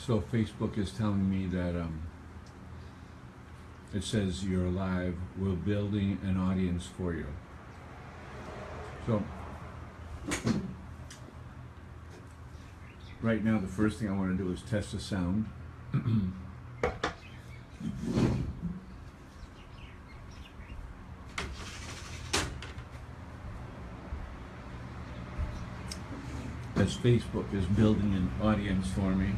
So Facebook is telling me that it says you're live. We're building an audience for you. So right now, the first thing I want to do is test the sound. As Facebook is building an audience for me.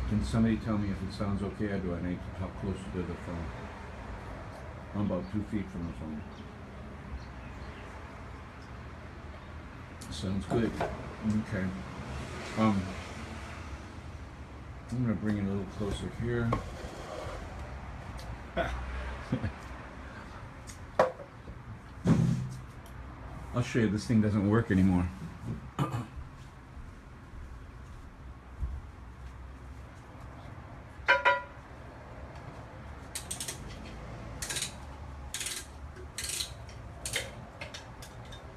Can somebody tell me if it sounds okay, or do I need to talk closer to the phone? I'm about 2 feet from the phone. Sounds good. Okay. I'm gonna bring it a little closer here. I'll show you, this thing doesn't work anymore.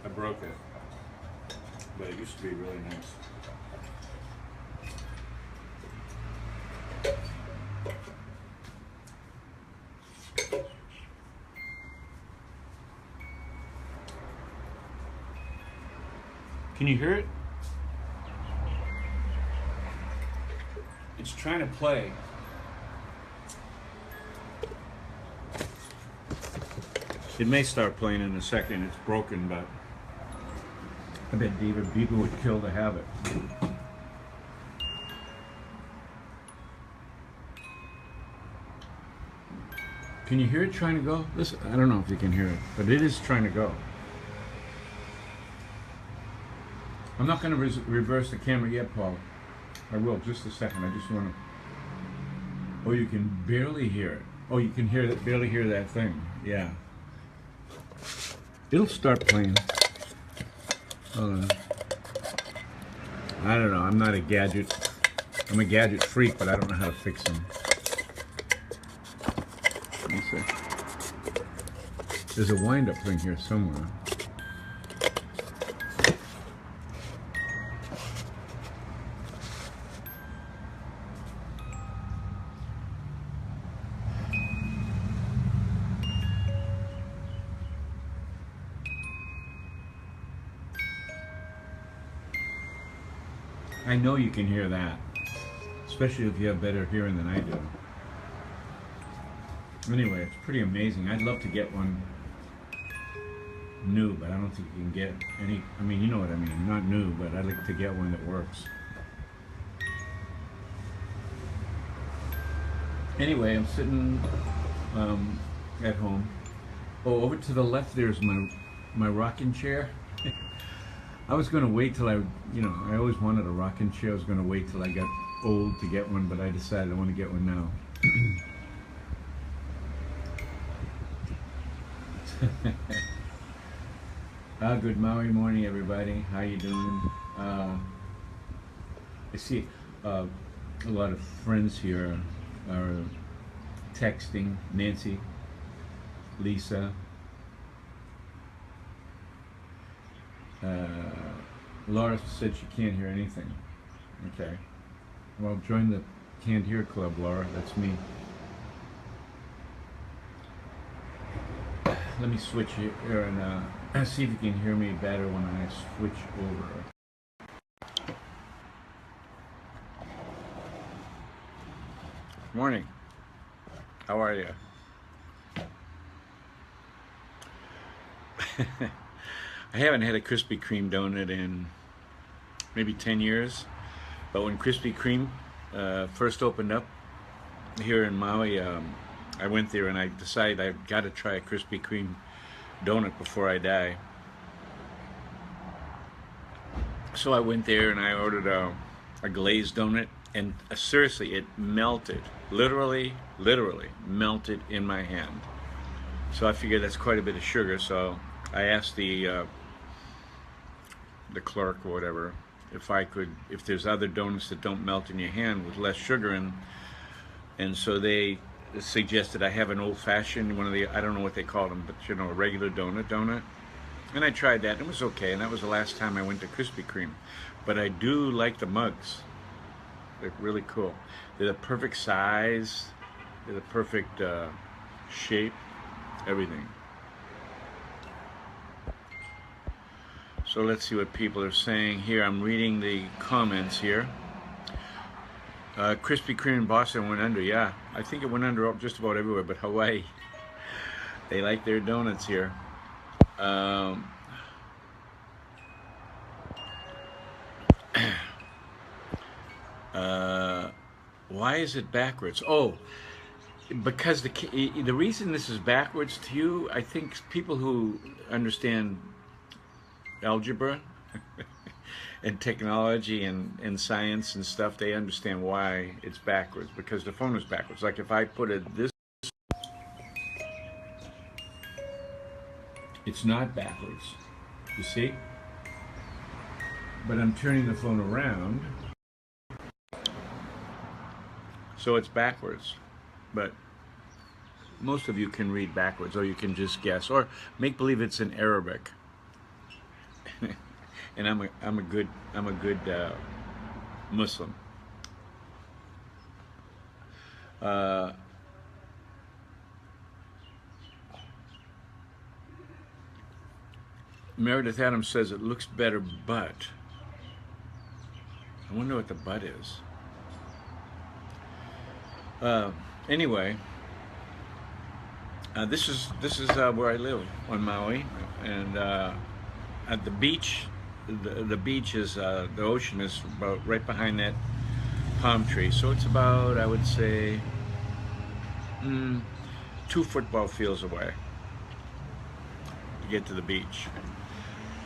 I broke it, but it used to be really nice. Can you hear it? It's trying to play. It may start playing in a second. It's broken, but I bet David Bieber would kill to have it. Can you hear it trying to go? Listen, I don't know if you can hear it, but it is trying to go. I'm not going to reverse the camera yet, Paul. I will, just a second. I just want to... Oh, you can barely hear it. Oh, you can hear that, barely hear that thing. Yeah. It'll start playing. Hold on. I don't know. I'm not a gadget. I'm a gadget freak, but I don't know how to fix them. Let me see. There's a wind-up thing here somewhere. I know you can hear that, especially if you have better hearing than I do. Anyway, it's pretty amazing. I'd love to get one new, but I don't think you can get any. I mean, you know what I mean. Not new, but I'd like to get one that works. Anyway, I'm sitting at home. Oh, over to the left there's my rocking chair. I was going to wait till I always wanted a rocking chair. I was going to wait till I got old to get one, but I decided I want to get one now. Good Maui morning, everybody. How you doing? I see a lot of friends here are texting. Nancy, Lisa, Laura said she can't hear anything. Okay. Well, join the Can't Hear Club, Laura. That's me. Let me switch here and see if you can hear me better when I switch over. Morning. How are you? I haven't had a Krispy Kreme donut in maybe 10 years, but when Krispy Kreme first opened up here in Maui, I went there and I decided I've got to try a Krispy Kreme donut before I die. So I went there and I ordered a glazed donut, and seriously, it melted, literally melted in my hand. So I figured that's quite a bit of sugar, so I asked the clerk or whatever if there's other donuts that don't melt in your hand with less sugar in, and so they suggested I have an old-fashioned, one of the, I don't know what they call them, but you know, a regular donut, and I tried that and it was okay, and that was the last time I went to Krispy Kreme. But I do like the mugs. They're really cool. They're the perfect size. They're the perfect shape. Everything. So let's see what people are saying here. I'm reading the comments here. Krispy Kreme in Boston went under. Yeah, I think it went under just about everywhere, but Hawaii, they like their donuts here. Um, why is it backwards? Oh, because the reason this is backwards to you, I think people who understand algebra and technology and science and stuff, they understand why it's backwards, because the phone is backwards. Like if I put it this, it's not backwards, you see? But I'm turning the phone around, so it's backwards. But most of you can read backwards, or you can just guess, or make believe it's in Arabic. And I'm a good Muslim. Meredith Adams says it looks better, but I wonder what the but is. Anyway, this is where I live on Maui, and at the beach. The beach is the ocean is about right behind that palm tree, so it's about, I would say, 2 football fields away to get to the beach.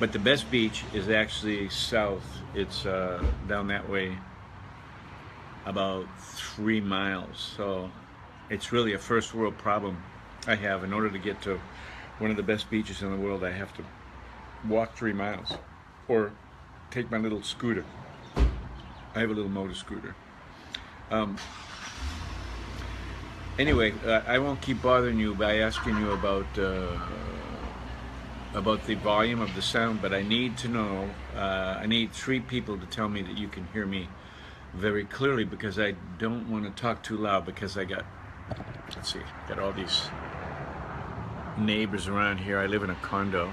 But the best beach is actually south. It's down that way about 3 miles. So it's really a first world problem I have. In order to get to one of the best beaches in the world, I have to walk 3 miles or take my little scooter. I have a little motor scooter. Anyway, I won't keep bothering you by asking you about the volume of the sound, but I need to know, I need 3 people to tell me that you can hear me very clearly, because I don't want to talk too loud, because I got, let's see, got all these neighbors around here. I live in a condo,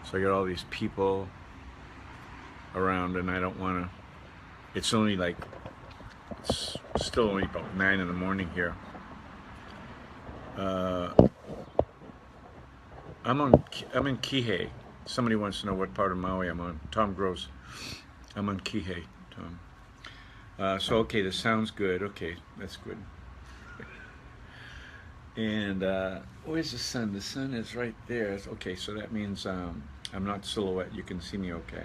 so I got all these people around, and I don't want to, it's only like, it's still only about 9 in the morning here. I'm in Kihei. Somebody wants to know what part of Maui I'm on. Tom Gross. I'm on Kihei, Tom. So okay, this sounds good. Okay, that's good. And where's the sun? The sun is right there. Okay, so that means I'm not silhouette. You can see me okay.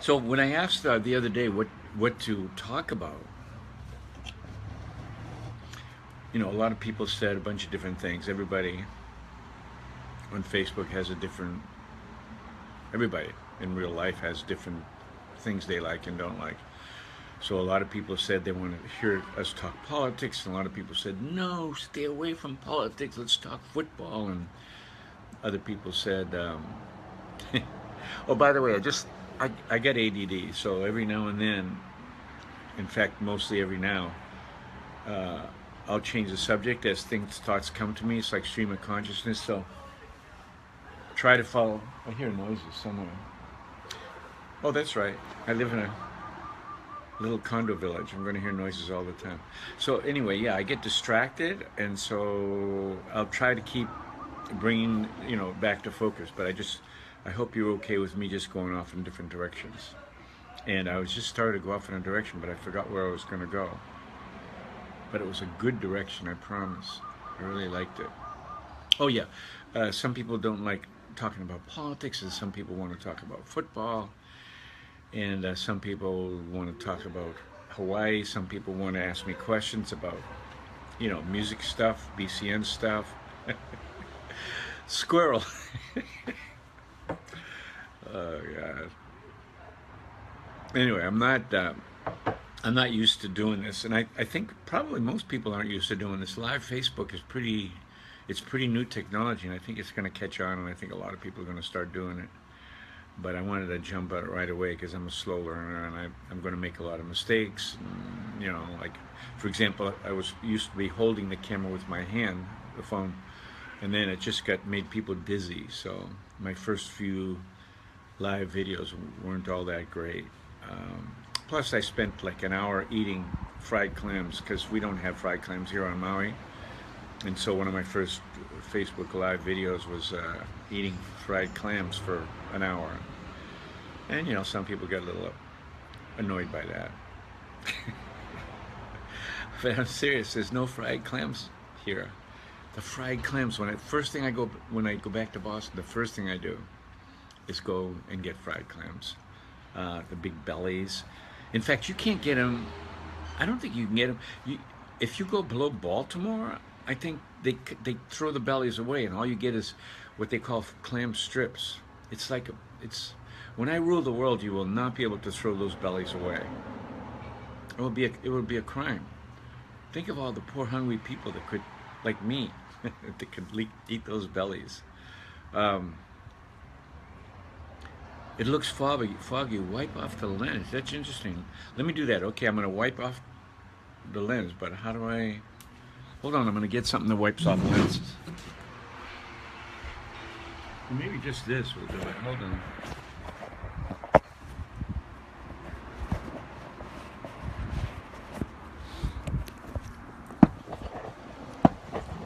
So when I asked the other day what to talk about, you know, a lot of people said a bunch of different things. Everybody on Facebook has a different, everybody in real life has different things they like and don't like. So a lot of people said they want to hear us talk politics, and a lot of people said, no, stay away from politics, let's talk football. And other people said, oh, by the way, I get ADD, so every now and then, in fact, mostly every now, I'll change the subject as thoughts come to me. It's like stream of consciousness, so try to follow. I hear noises somewhere. Oh, that's right. I live in a little condo village. I'm going to hear noises all the time. So anyway, yeah, I get distracted, and so I'll try to keep bringing, you know, back to focus. But I hope you're okay with me just going off in different directions. And I was just starting to go off in a direction, but I forgot where I was going to go. But it was a good direction, I promise. I really liked it. Oh yeah, some people don't like talking about politics, and some people want to talk about football, and some people want to talk about Hawaii. Some people want to ask me questions about, you know, music stuff, BCN stuff. Squirrel. Oh God. Anyway, I'm not used to doing this, and I think probably most people aren't used to doing this. Live Facebook is pretty new technology, and I think it's going to catch on, and I think a lot of people are going to start doing it. but I wanted to jump out right away because I'm a slow learner and I'm going to make a lot of mistakes. And, you know, like for example, I was used to be holding the camera with my hand, the phone, and then it just made people dizzy. So my first few live videos weren't all that great. Plus, I spent like an hour eating fried clams because we don't have fried clams here on Maui. And so one of my first Facebook Live videos was eating fried clams for an hour. And, you know, some people get a little annoyed by that. But I'm serious, there's no fried clams here. The fried clams, when I go back to Boston, the first thing I do is go and get fried clams. The big bellies. In fact, you can't get them, I don't think you can get them. If you go below Baltimore, I think they throw the bellies away, and all you get is what they call clam strips. It's like when I rule the world, you will not be able to throw those bellies away. It would be a crime. Think of all the poor hungry people that could, like me, that could eat those bellies. It looks foggy. Wipe off the lens. That's interesting. Let me do that. Okay, I'm going to wipe off the lens, but how do I? Hold on, I'm going to get something that wipes off lenses. Maybe just this will do it. Hold on.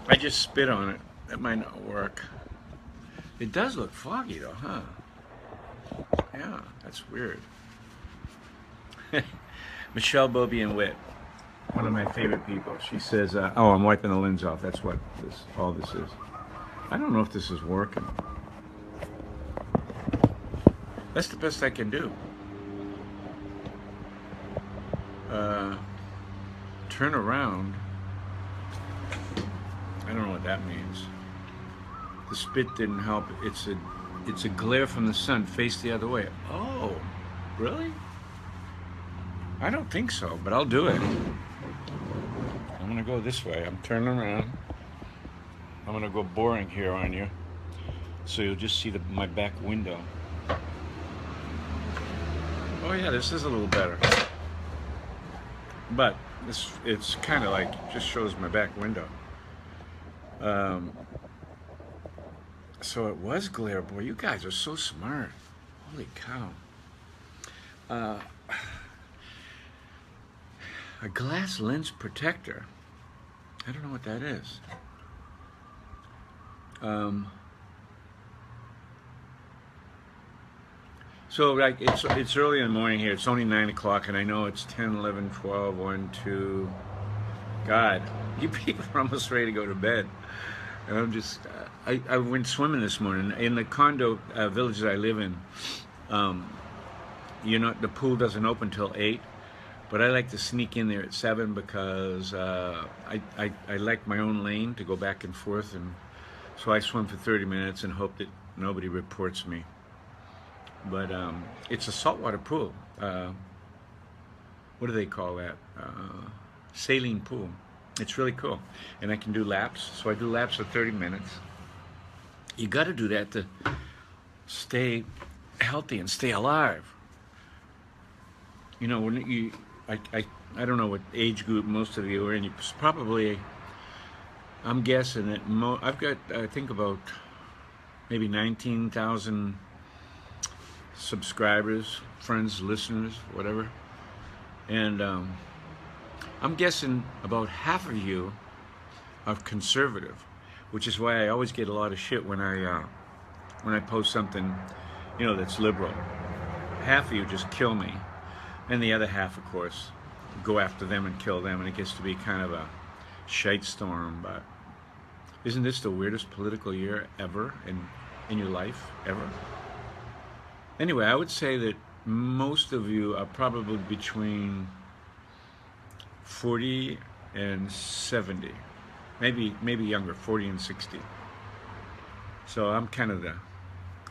I just spit on it. That might not work. It does look foggy though, huh? Yeah, that's weird. Michelle Bobby and Witt, one of my favorite people. She says, "Oh, I'm wiping the lens off." That's what all this is. I don't know if this is working. That's the best I can do. Turn around. I don't know what that means. The spit didn't help. It's a glare from the sun. Face the other way. Oh, really? I don't think so, but I'll do it. I'm gonna go this way. I'm turning around. I'm gonna go boring here on you, so you'll just see my back window. Oh yeah, this is a little better. But it's kind of like just shows my back window. So it was glare. Boy, you guys are so smart. Holy cow. A glass lens protector. I don't know what that is. So like it's early in the morning here. It's only 9 o'clock, and I know it's 10, 11, 12, 1, 2. God, you people are almost ready to go to bed. And I'm just, I went swimming this morning in the condo village that I live in. The pool doesn't open till 8, but I like to sneak in there at 7 because I like my own lane to go back and forth, and so I swim for 30 minutes and hope that nobody reports me. But it's a saltwater pool. What do they call that? Saline pool. It's really cool, and I can do laps. So I do laps for 30 minutes. You got to do that to stay healthy and stay alive. You know, when I don't know what age group most of you are in. You probably, I'm guessing that I've got, I think, about maybe 19,000 subscribers, friends, listeners, whatever, and I'm guessing about half of you are conservative, which is why I always get a lot of shit when I post something, that's liberal. Half of you just kill me, and the other half, of course, go after them and kill them, and it gets to be kind of a shite storm. But isn't this the weirdest political year ever in your life, ever? Anyway, I would say that most of you are probably between 40 and 70, maybe younger, 40 and 60. So I'm kind of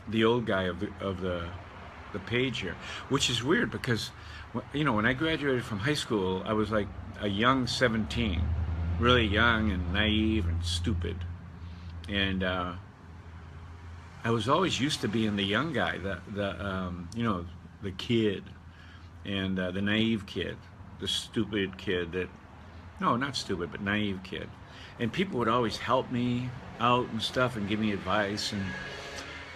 the old guy of the page here, which is weird because when I graduated from high school, I was like a young 17, really young and naive and stupid, and I was always used to being the young guy, you know, the kid, and the naive kid, the stupid kid that, no, not stupid, but naive kid. And people would always help me out and stuff and give me advice. And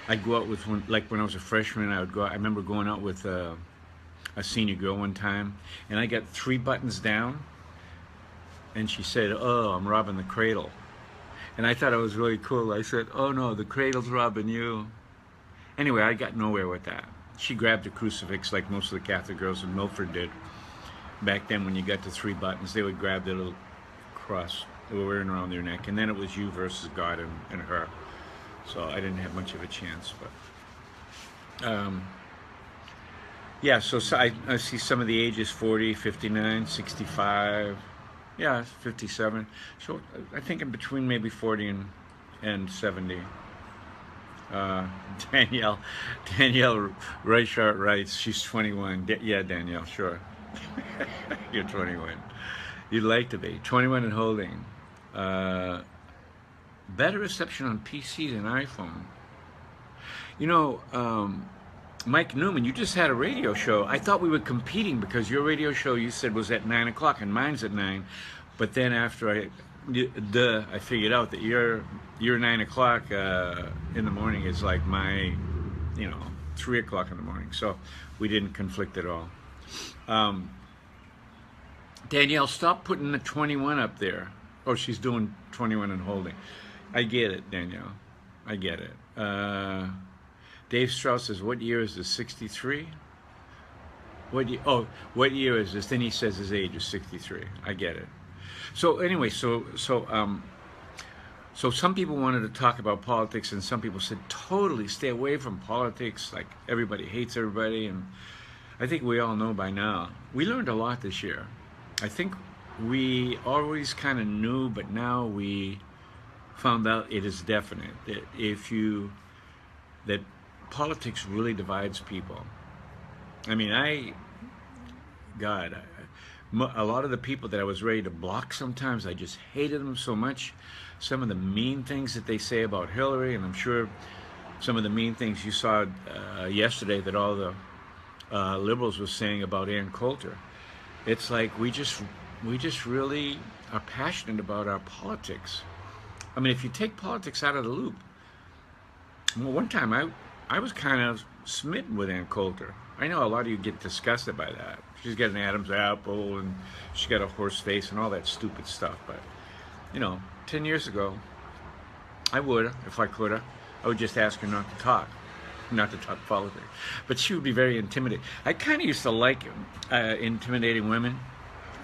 I'd go out with, like when I was a freshman, I would go out, I remember going out with a senior girl one time, and I got 3 buttons down, and she said, "Oh, I'm robbing the cradle." And I thought it was really cool. I said, "Oh no, the cradle's robbing you." Anyway, I got nowhere with that. She grabbed a crucifix like most of the Catholic girls in Milford did. Back then, when you got to 3 buttons, they would grab their little cross they were wearing around their neck, and then it was you versus God and her. So I didn't have much of a chance, but yeah. So I see some of the ages: 40, 59, 65. Yeah, 57. So I think in between maybe 40 and 70. Uh, Danielle, Danielle Reichart writes, she's 21. Yeah, Danielle, sure. You're 21. You'd like to be. 21 and holding. Better reception on PC than iPhone. You know, Mike Newman, you just had a radio show. I thought we were competing because your radio show you said was at 9 o'clock and mine's at 9. But then after I figured out that your 9 o'clock in the morning is like my, 3 o'clock in the morning. So we didn't conflict at all. Danielle, stop putting the 21 up there. Oh, she's doing 21 and holding. I get it, Danielle. I get it. Dave Strauss says, what year is this? 63? What year is this? Then he says his age is 63. I get it. So anyway, so some people wanted to talk about politics, and some people said totally stay away from politics. Like everybody hates everybody, and I think we all know by now. We learned a lot this year. I think we always kind of knew, but now we found out it is definite that politics really divides people. I mean, a lot of the people that I was ready to block sometimes, I just hated them so much. Some of the mean things that they say about Hillary, and I'm sure some of the mean things you saw yesterday that all the liberals were saying about Ann Coulter. It's like we just really are passionate about our politics. I mean, if you take politics out of the loop, well, one time I was kind of smitten with Ann Coulter. I know a lot of you get disgusted by that. She's got an Adam's apple, and she's got a horse face, and all that stupid stuff. But, 10 years ago, I would, if I could, I would just ask her not to talk politics. But she would be very intimidating. I kind of used to like intimidating women.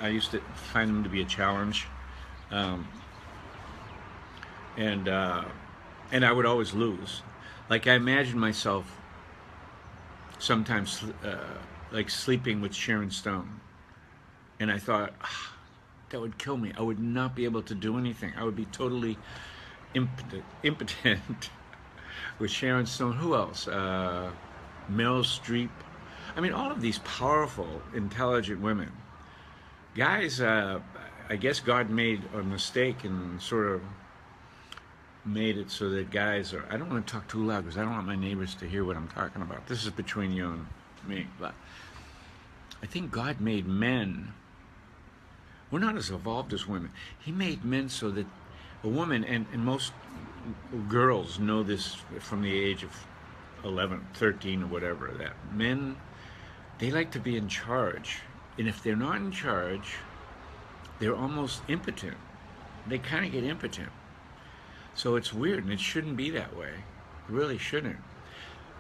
I used to find them to be a challenge. And I would always lose. Like I imagined myself sometimes like sleeping with Sharon Stone, and I thought that would kill me. I would not be able to do anything. I would be totally impotent with Sharon Stone. Who else? Meryl Streep. I mean, all of these powerful, intelligent women. Guys, I guess God made a mistake and sort of made it so that guys are, I don't want to talk too loud because I don't want my neighbors to hear what I'm talking about. This is between you and me. But I think God made men, we're not as evolved as women. He made men so that a woman, and most girls know this from the age of 11, 13 or whatever, that men, they like to be in charge. And if they're not in charge, they're almost impotent. They kind of get impotent. So it's weird, and it shouldn't be that way. It really shouldn't.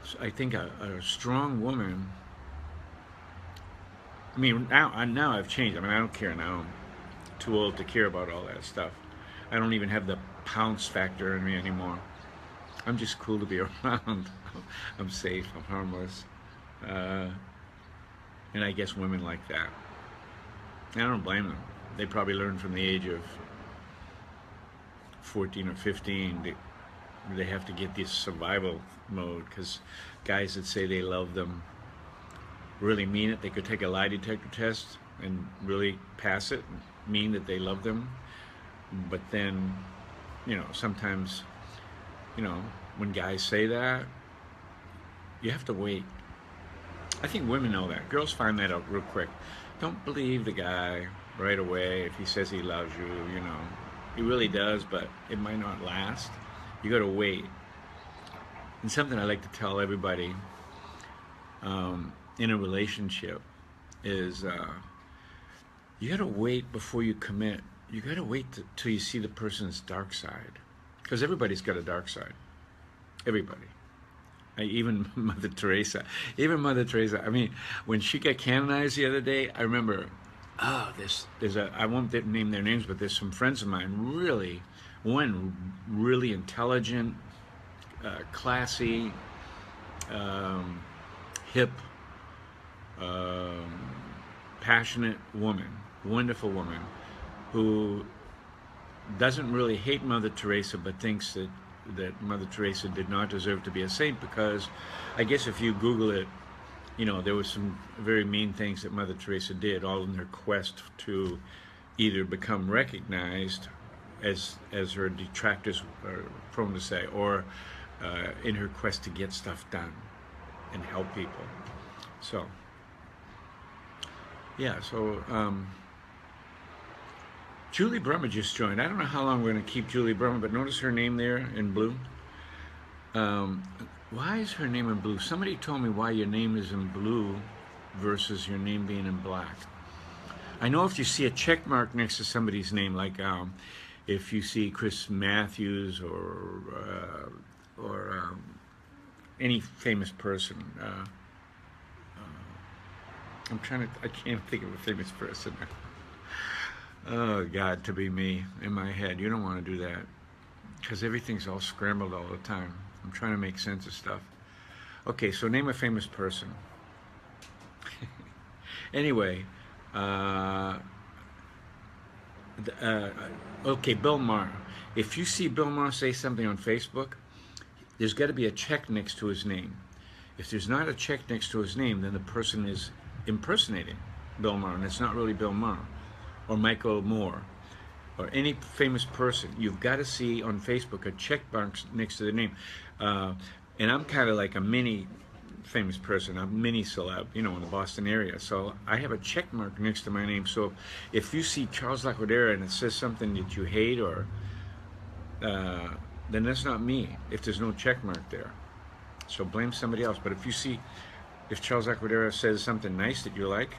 So I think a strong woman, I mean, now I've changed. I mean, I don't care now. I'm too old to care about all that stuff. I don't even have the pounce factor in me anymore. I'm just cool to be around. I'm safe. I'm harmless. And I guess women like that. And I don't blame them. They probably learned from the age of 14 or 15 they have to get this survival mode, because guys that say they love them really mean it. They could take a lie detector test and really pass it, mean that they love them, but then sometimes when guys say that, you have to wait. I think women know that. Girls find that out real quick. Don't believe the guy right away if he says he loves you, you know. He really does, but it might not last. You got to wait. And something I like to tell everybody in a relationship is you got to wait before you commit. You got to wait till you see the person's dark side. Because everybody's got a dark side. Everybody. Even Mother Teresa. Even Mother Teresa. I mean, when she got canonized the other day, I remember, I won't name their names, but there's some friends of mine, one really intelligent, classy, hip, passionate woman, wonderful woman, who doesn't really hate Mother Teresa, but thinks that Mother Teresa did not deserve to be a saint, because I guess if you Google it, you know, there were some very mean things that Mother Teresa did, all in her quest to either become recognized, as her detractors are prone to say, or in her quest to get stuff done and help people. So, yeah, so Julie Brummer just joined. I don't know how long we're going to keep Julie Brummer, but notice her name there in blue. Why is her name in blue? Somebody told me why your name is in blue versus your name being in black. I know if you see a check mark next to somebody's name, like if you see Chris Matthews or any famous person. I can't think of a famous person. Oh, God, to be me in my head. You don't want to do that, because everything's all scrambled all the time. I'm trying to make sense of stuff. Okay, so name a famous person. Anyway, okay, Bill Maher. If you see Bill Maher say something on Facebook, there's got to be a check next to his name. If there's not a check next to his name, then the person is impersonating Bill Maher, and it's not really Bill Maher or Michael Moore or any famous person. You've got to see on Facebook a check mark next to the name. And I'm kind of like a mini famous person. I'm a mini celeb, you know, in the Boston area. So I have a check mark next to my name. So if you see Charles Laquidara and it says something that you hate, or then that's not me if there's no check mark there. So blame somebody else. But if Charles Laquidara says something nice that you like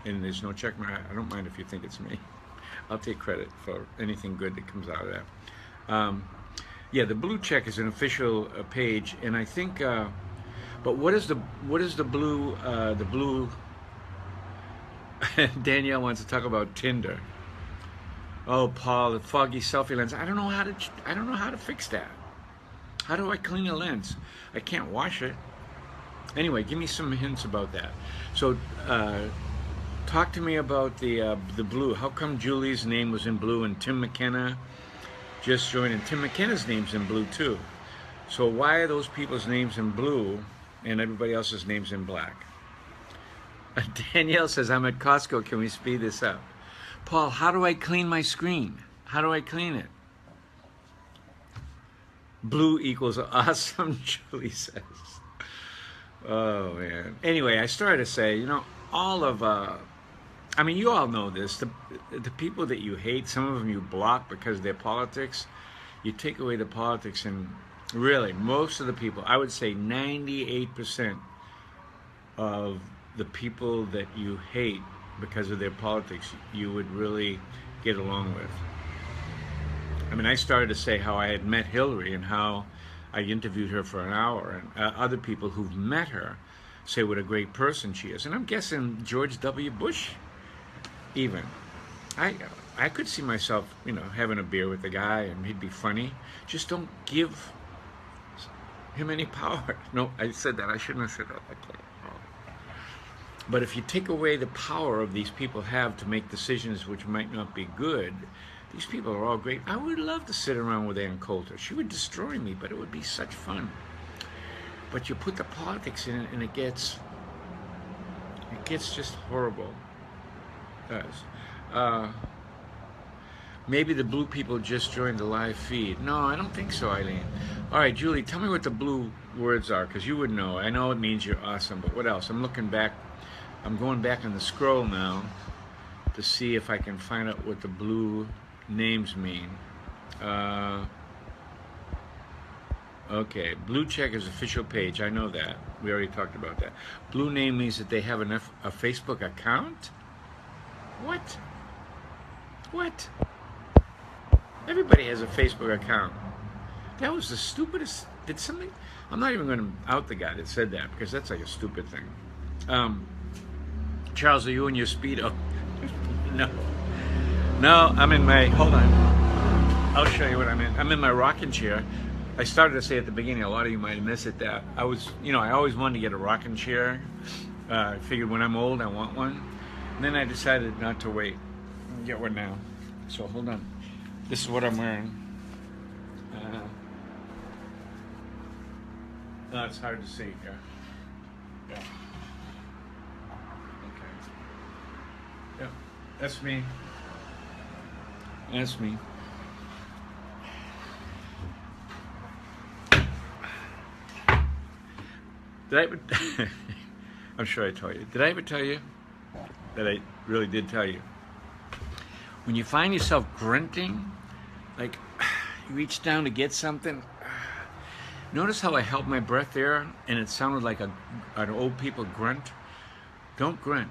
and there's no check mark, I don't mind if you think it's me. I'll take credit for anything good that comes out of that. Yeah, the blue check is an official page, and I think. But what is the blue? The blue. Danielle wants to talk about Tinder. Oh, Paul, the foggy selfie lens. I don't know how to fix that. How do I clean a lens? I can't wash it. Anyway, give me some hints about that. So, talk to me about the blue. How come Julie's name was in blue and Tim McKenna just joined, and Tim McKenna's name's in blue too? So why are those people's names in blue and everybody else's names in black? Danielle says, I'm at Costco. Can we speed this up? Paul, how do I clean my screen? How do I clean it? Blue equals awesome, Julie says. Oh, man. Anyway, I started to say, you know, all of, I mean, you all know this. The people that you hate, some of them you block because of their politics. You take away the politics, and really, most of the people, I would say 98% of the people that you hate because of their politics, you would really get along with. I mean, I started to say how I had met Hillary and how I interviewed her for an hour, and other people who've met her say what a great person she is. And I'm guessing George W. Bush even. I could see myself, you know, having a beer with the guy and he'd be funny. Just don't give him any power. No, I said that. I shouldn't have said that. But if you take away the power of these people have to make decisions which might not be good, these people are all great. I would love to sit around with Ann Coulter. She would destroy me, but it would be such fun. But you put the politics in it, and it gets just horrible. It does. Maybe the blue people just joined the live feed. No, I don't think so, Eileen. All right, Julie, tell me what the blue words are, because you would know. I know it means you're awesome, but what else? I'm looking back. I'm going back on the scroll now to see if I can find out what the blue names mean. Okay, blue check is official page. I know that. We already talked about that. Blue name means that they have a Facebook account? What? What? Everybody has a Facebook account. That was the stupidest. Did something? I'm not even going to out the guy that said that, because that's like a stupid thing. Charles, are you in your Speedo? No. No, I'm in my, hold on. I'll show you what I'm in. I'm in my rocking chair. I started to say at the beginning, a lot of you might have missed it, that I was, I always wanted to get a rocking chair. I figured when I'm old, I want one. And then I decided not to wait. I'll get one now. So hold on. This is what I'm wearing. No, it's hard to see here. Yeah. Okay. Yeah, that's me. That's me. Did I ever, I'm sure I told you. Did I ever tell you that I really did tell you? When you find yourself grunting, like you reach down to get something, notice how I held my breath there and it sounded like an old people grunt? Don't grunt.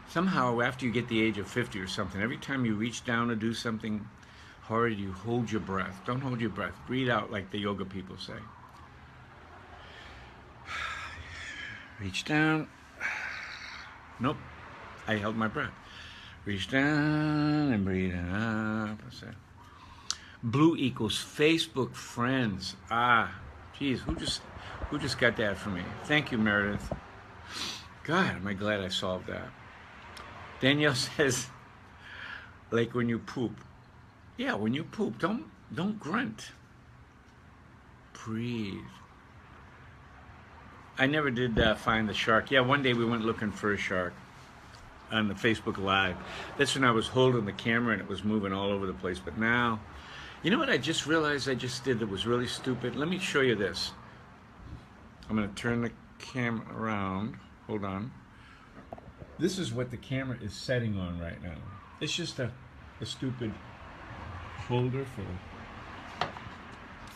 Somehow after you get the age of 50 or something, every time you reach down to do something hard, you hold your breath. Don't hold your breath. Breathe out like the yoga people say. Reach down. Nope. I held my breath. Reach down and breathe up. Blue equals Facebook friends. Geez, who just got that for me? Thank you, Meredith. God, am I glad I solved that. Danielle says, like when you poop. Yeah, when you poop, don't grunt. Breathe. I never did find the shark. Yeah, one day we went looking for a shark on the Facebook Live. That's when I was holding the camera and it was moving all over the place. But now, you know what I just realized I just did that was really stupid? Let me show you this. I'm going to turn the camera around. Hold on. This is what the camera is setting on right now. It's just a stupid holder for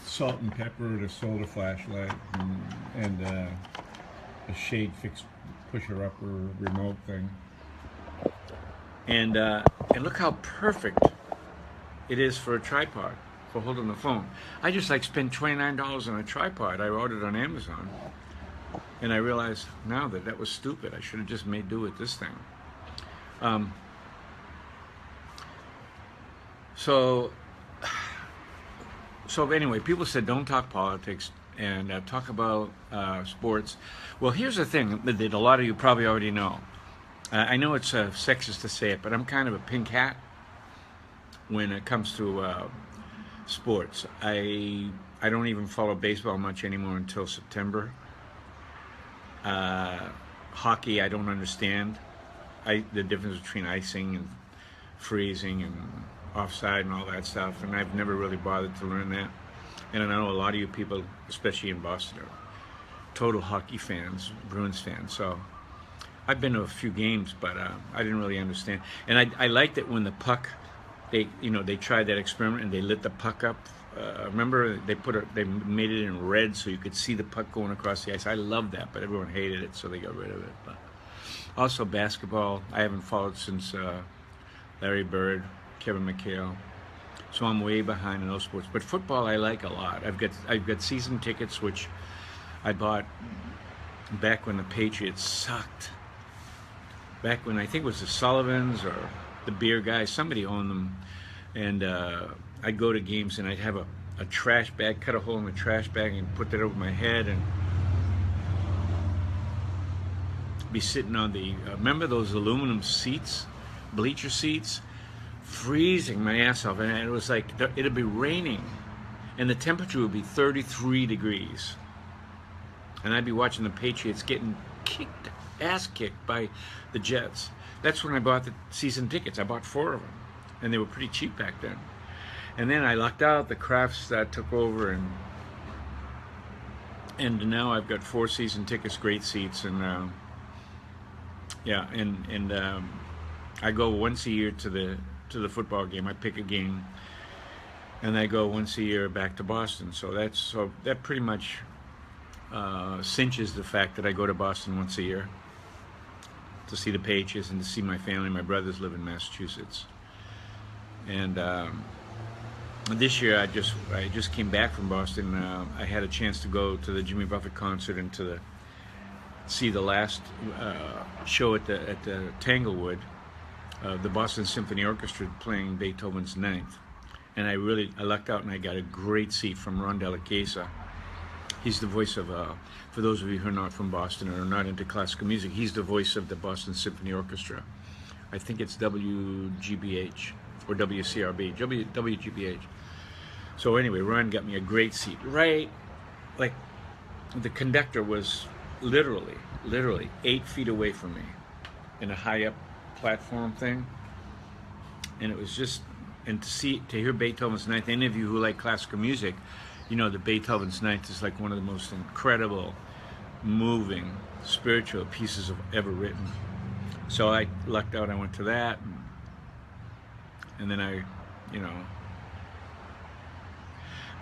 salt and pepper, a soda flashlight, and a shade fix pusher upper remote thing. And look how perfect it is for a tripod for holding the phone. I just spent $29 on a tripod I ordered on Amazon, and I realized now that was stupid. I should have just made do with this thing. So anyway, people said don't talk politics and talk about sports. Well, here's the thing that a lot of you probably already know. I know it's sexist to say it, but I'm kind of a pink hat when it comes to sports. I don't even follow baseball much anymore until September. Hockey, I don't understand. The difference between icing and freezing and offside and all that stuff, and I've never really bothered to learn that. And I know a lot of you people, especially in Boston, are total hockey fans, Bruins fans. So I've been to a few games, but I didn't really understand. And I liked it when the puck, they tried that experiment and they lit the puck up. Remember they made it in red so you could see the puck going across the ice. I loved that, but everyone hated it, so they got rid of it. But also basketball, I haven't followed since Larry Bird, Kevin McHale, so I'm way behind in those sports. But football I like a lot. I've got season tickets, which I bought back when the Patriots sucked. Back when I think it was the Sullivans or the beer guys, somebody owned them, and I'd go to games and I'd have a trash bag, cut a hole in the trash bag and put that over my head and be sitting on the, remember those aluminum seats, bleacher seats? Freezing my ass off, and it was like it'd be raining and the temperature would be 33 degrees, and I'd be watching the Patriots getting ass kicked by the Jets. That's when I bought the season tickets. I bought 4 of them, and they were pretty cheap back then. And then I lucked out. The Crafts took over, and now I've got 4 season tickets, great seats, and yeah, and I go once a year to the football game. I pick a game, and I go once a year back to Boston. So that pretty much cinches the fact that I go to Boston once a year to see the Patriots and to see my family. My brothers live in Massachusetts, and this year I just came back from Boston. I had a chance to go to the Jimmy Buffett concert and to see the last show at the Tanglewood, the Boston Symphony Orchestra playing Beethoven's Ninth, and I lucked out and I got a great seat from Ron Della Casa. He's the voice of, for those of you who are not from Boston or are not into classical music, he's the voice of the Boston Symphony Orchestra. I think it's WGBH or WCRB, WGBH. So anyway, Ron got me a great seat. Right, like the conductor was literally 8 feet away from me in a high up platform thing. And it was just, and to hear Beethoven's Ninth, any of you who like classical music, you know that Beethoven's Ninth is like one of the most incredible, moving, spiritual pieces ever written. So I lucked out, I went to that, and then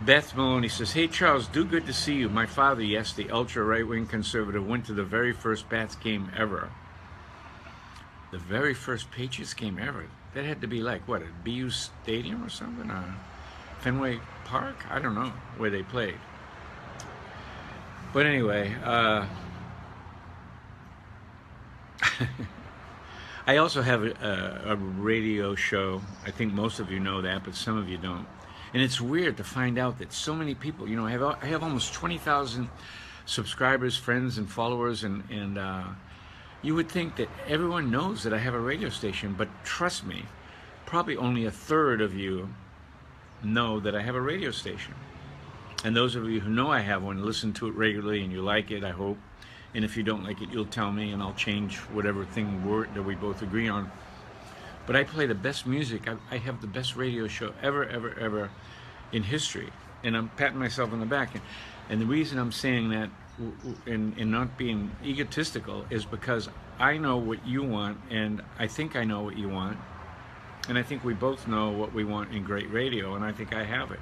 Beth Maloney says, "Hey Charles, good to see you. My father, yes, the ultra right-wing conservative, went to the very first Pats game ever." The very first Patriots game ever. That had to be like, what, at BU Stadium or something? Fenway Park? I don't know where they played. But anyway, I also have a radio show. I think most of you know that, but some of you don't. And it's weird to find out that so many people, I have almost 20,000 subscribers, friends, and followers, and you would think that everyone knows that I have a radio station, but trust me, probably only a third of you know that I have a radio station. And those of you who know I have one, listen to it regularly, and you like it, I hope. And if you don't like it, you'll tell me, and I'll change whatever thing that we both agree on. But I play the best music. I have the best radio show ever in history. And I'm patting myself on the back. And the reason I'm saying that and not being egotistical is because I know what you want, and I think I know what you want. And I think we both know what we want in great radio, and I think I have it.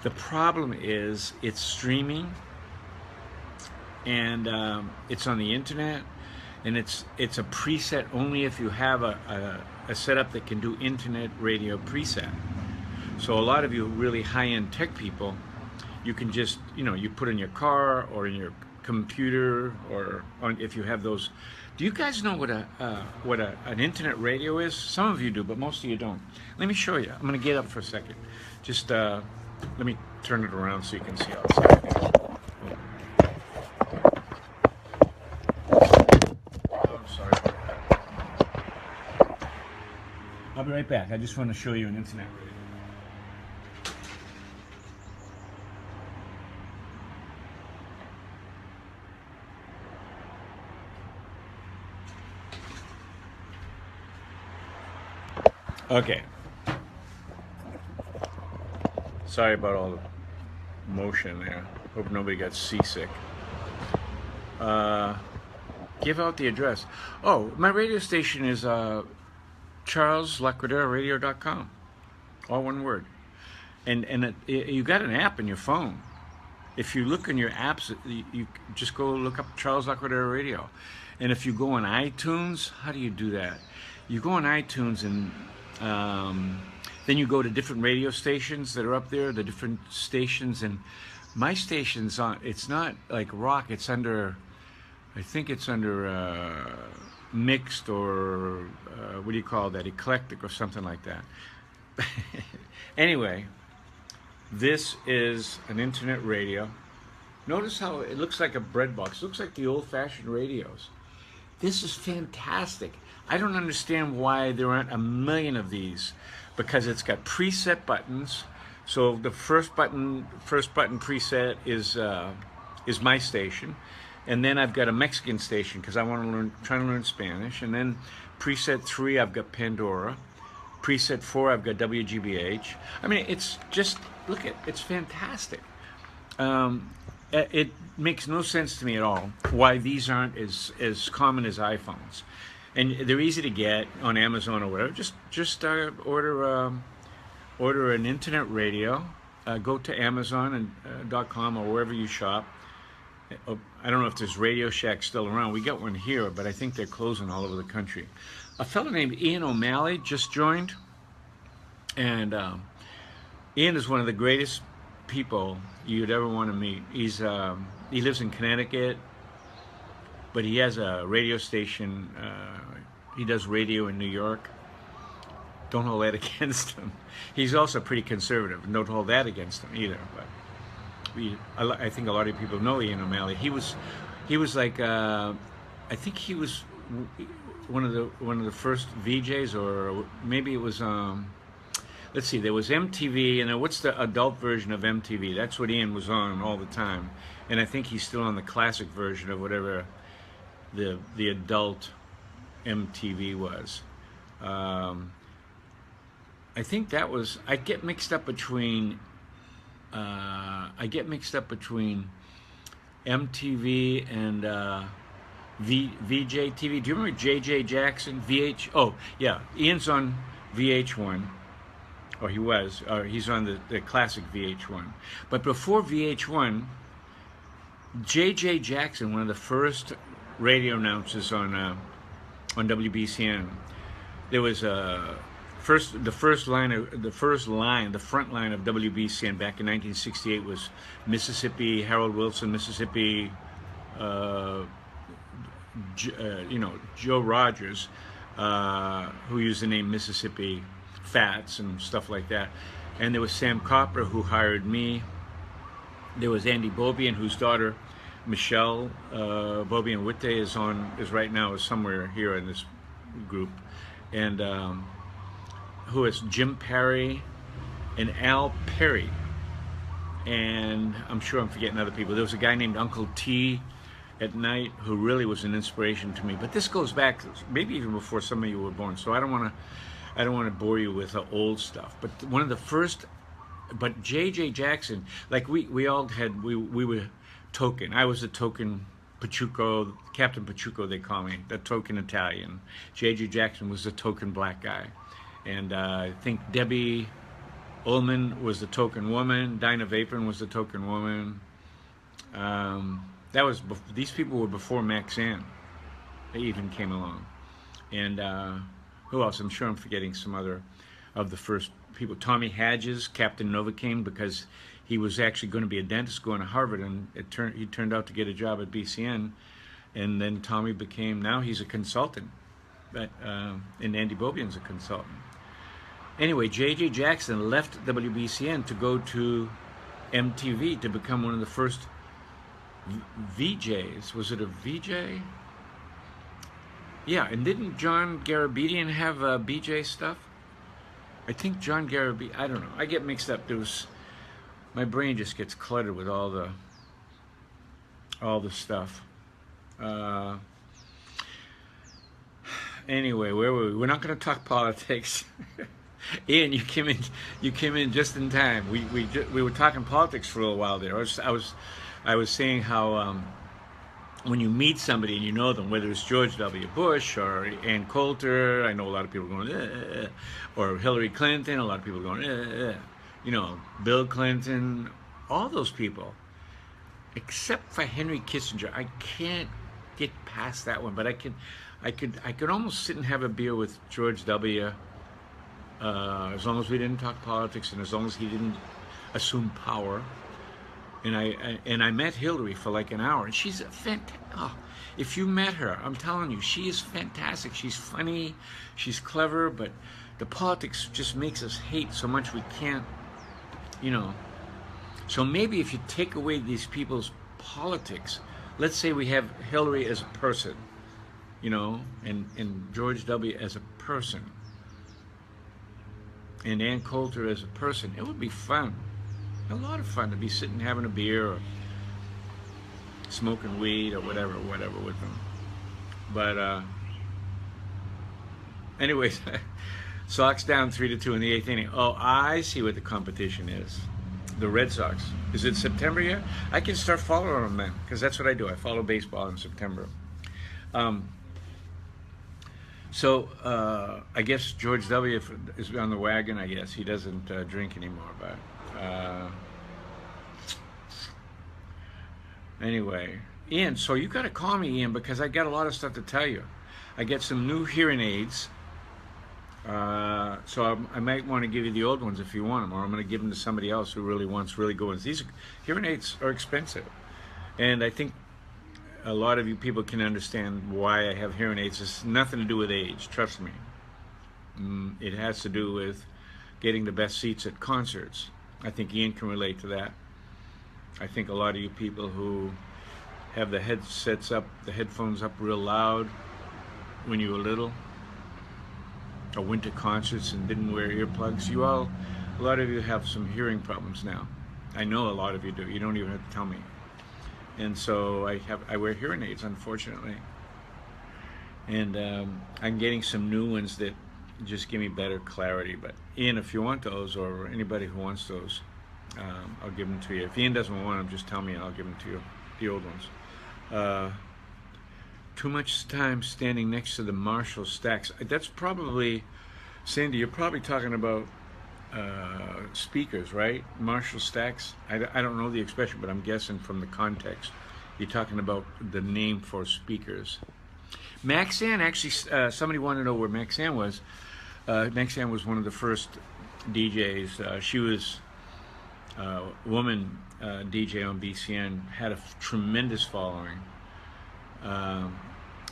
The problem is it's streaming, and it's on the internet, and it's a preset only if you have a setup that can do internet radio preset. So a lot of you really high-end tech people, you can just, you put in your car or in your computer, or if you have those. Do you guys know what an internet radio is? Some of you do, but most of you don't. Let me show you. I'm going to get up for a second. Just let me turn it around so you can see outside. Oh, I'm sorry. I'll be right back. I just want to show you an internet radio. Okay. Sorry about all the motion there. Hope nobody got seasick. Give out the address. Oh, my radio station is CharlesLaquidaraRadio.com. All one word. And you got an app in your phone. If you look in your apps, you just go look up Charles Laquidara Radio. And if you go on iTunes, how do you do that? You go on iTunes and then you go to different radio stations that are up there, the different stations, and my station's on, it's not like rock, it's under, I think it's under mixed or what do you call that, eclectic or something like that. Anyway, this is an internet radio. Notice how it looks like a bread box. It looks like the old-fashioned radios. This is fantastic. I don't understand why there aren't a million of these, because it's got preset buttons. So the first button preset is my station, and then I've got a Mexican station because I want to try to learn Spanish. And then preset 3, I've got Pandora. preset 4, I've got WGBH. I mean, it's just, look at, it's fantastic. It makes no sense to me at all why these aren't as common as iPhones, and they're easy to get on Amazon or whatever. Just order an internet radio. Go to Amazon and .com or wherever you shop. I don't know if there's Radio Shack still around. We got one here, but I think they're closing all over the country. A fellow named Ian O'Malley just joined, and Ian is one of the greatest people you'd ever want to meet. He lives in Connecticut, but he has a radio station. He does radio in New York. Don't hold that against him. He's also pretty conservative. Don't hold that against him either. But I think a lot of people know Ian O'Malley. He was like I think he was one of the first VJs, or maybe it was let's see, there was MTV, and what's the adult version of MTV? That's what Ian was on all the time, and I think he's still on the classic version of whatever the adult MTV was. I think that was, I get mixed up between MTV and VJ TV. Do you remember JJ Jackson? Oh yeah, Ian's on VH1, or he was, or he's on the classic VH1. But before VH1, JJ Jackson, one of the first radio announcers on WBCN, there was the front line of WBCN back in 1968 was Mississippi, Harold Wilson, Mississippi, Joe Rogers, who used the name Mississippi Fats and stuff like that. And there was Sam Copper, who hired me. There was Andy Bobian, whose daughter Michelle Bobian Witte is right now somewhere here in this group, and who is Jim Perry and Al Perry, and I'm sure I'm forgetting other people. There was a guy named Uncle T at night who really was an inspiration to me. But this goes back maybe even before some of you were born, so I don't want to bore you with the old stuff. But one of the first, but JJ Jackson, like we all had, we were token. I was a token Pachuco, Captain Pachuco they call me, the token Italian. JJ Jackson was the token black guy. And I think Debbie Ullman was the token woman. Dinah Vapor was the token woman. These people were before Maxan. They even came along. And who else? I'm sure I'm forgetting some other of the first people. Tommy Hadges, Captain Novocaine, because he was actually going to be a dentist going to Harvard, and he turned out to get a job at BCN. And then Tommy now he's a consultant. But, and Andy Bobian's a consultant. Anyway, J.J. Jackson left WBCN to go to MTV to become one of the first VJs. Was it a VJ? Yeah, and didn't John Garabedian have BJ stuff? I think John Garabedian, I don't know. I get mixed up. My brain just gets cluttered with all the stuff. Anyway, where were we? We're not going to talk politics. Ian, you came in just in time. We were talking politics for a little while there. I was saying how when you meet somebody and you know them, whether it's George W. Bush or Ann Coulter, I know a lot of people going, or Hillary Clinton, a lot of people going, Bill Clinton, all those people, except for Henry Kissinger. I can't get past that one, but I could almost sit and have a beer with George W. As long as we didn't talk politics and as long as he didn't assume power. And I met Hillary for like an hour, and she's fantastic. Oh, if you met her, I'm telling you, she is fantastic. She's funny, she's clever, but the politics just makes us hate so much we can't, So maybe if you take away these people's politics, let's say we have Hillary as a person, and George W. as a person, and Ann Coulter as a person, it would be fun. A lot of fun to be sitting having a beer or smoking weed or whatever with them. But anyways, Sox down 3-2 in the 8th inning. Oh, I see what the competition is. The Red Sox. Is it September yet? I can start following them then, because that's what I do. I follow baseball in September. I guess George W. is on the wagon. I guess he doesn't drink anymore. But anyway, Ian. So you got to call me, Ian, because I got a lot of stuff to tell you. I get some new hearing aids. So I might want to give you the old ones if you want them, or I'm going to give them to somebody else who really wants really good ones. These hearing aids are expensive, and I think a lot of you people can understand why I have hearing aids. It's nothing to do with age, trust me. It has to do with getting the best seats at concerts. I think Ian can relate to that. I think a lot of you people who have the headsets up, the headphones up real loud when you were little, or went to concerts and didn't wear earplugs, a lot of you have some hearing problems now. I know a lot of you do. You don't even have to tell me. And so I wear hearing aids, unfortunately. And I'm getting some new ones that just give me better clarity. But Ian, if you want those, or anybody who wants those, I'll give them to you. If Ian doesn't want them, just tell me and I'll give them to you, the old ones. Too much time standing next to the Marshall stacks. That's probably, Sandy, you're probably talking about speakers, right? Marshall stacks. I don't know the expression, but I'm guessing from the context you're talking about the name for speakers. Maxanne, actually, somebody wanted to know where Maxanne was. Maxanne was one of the first DJs. She was a woman DJ on BCN, had a tremendous following.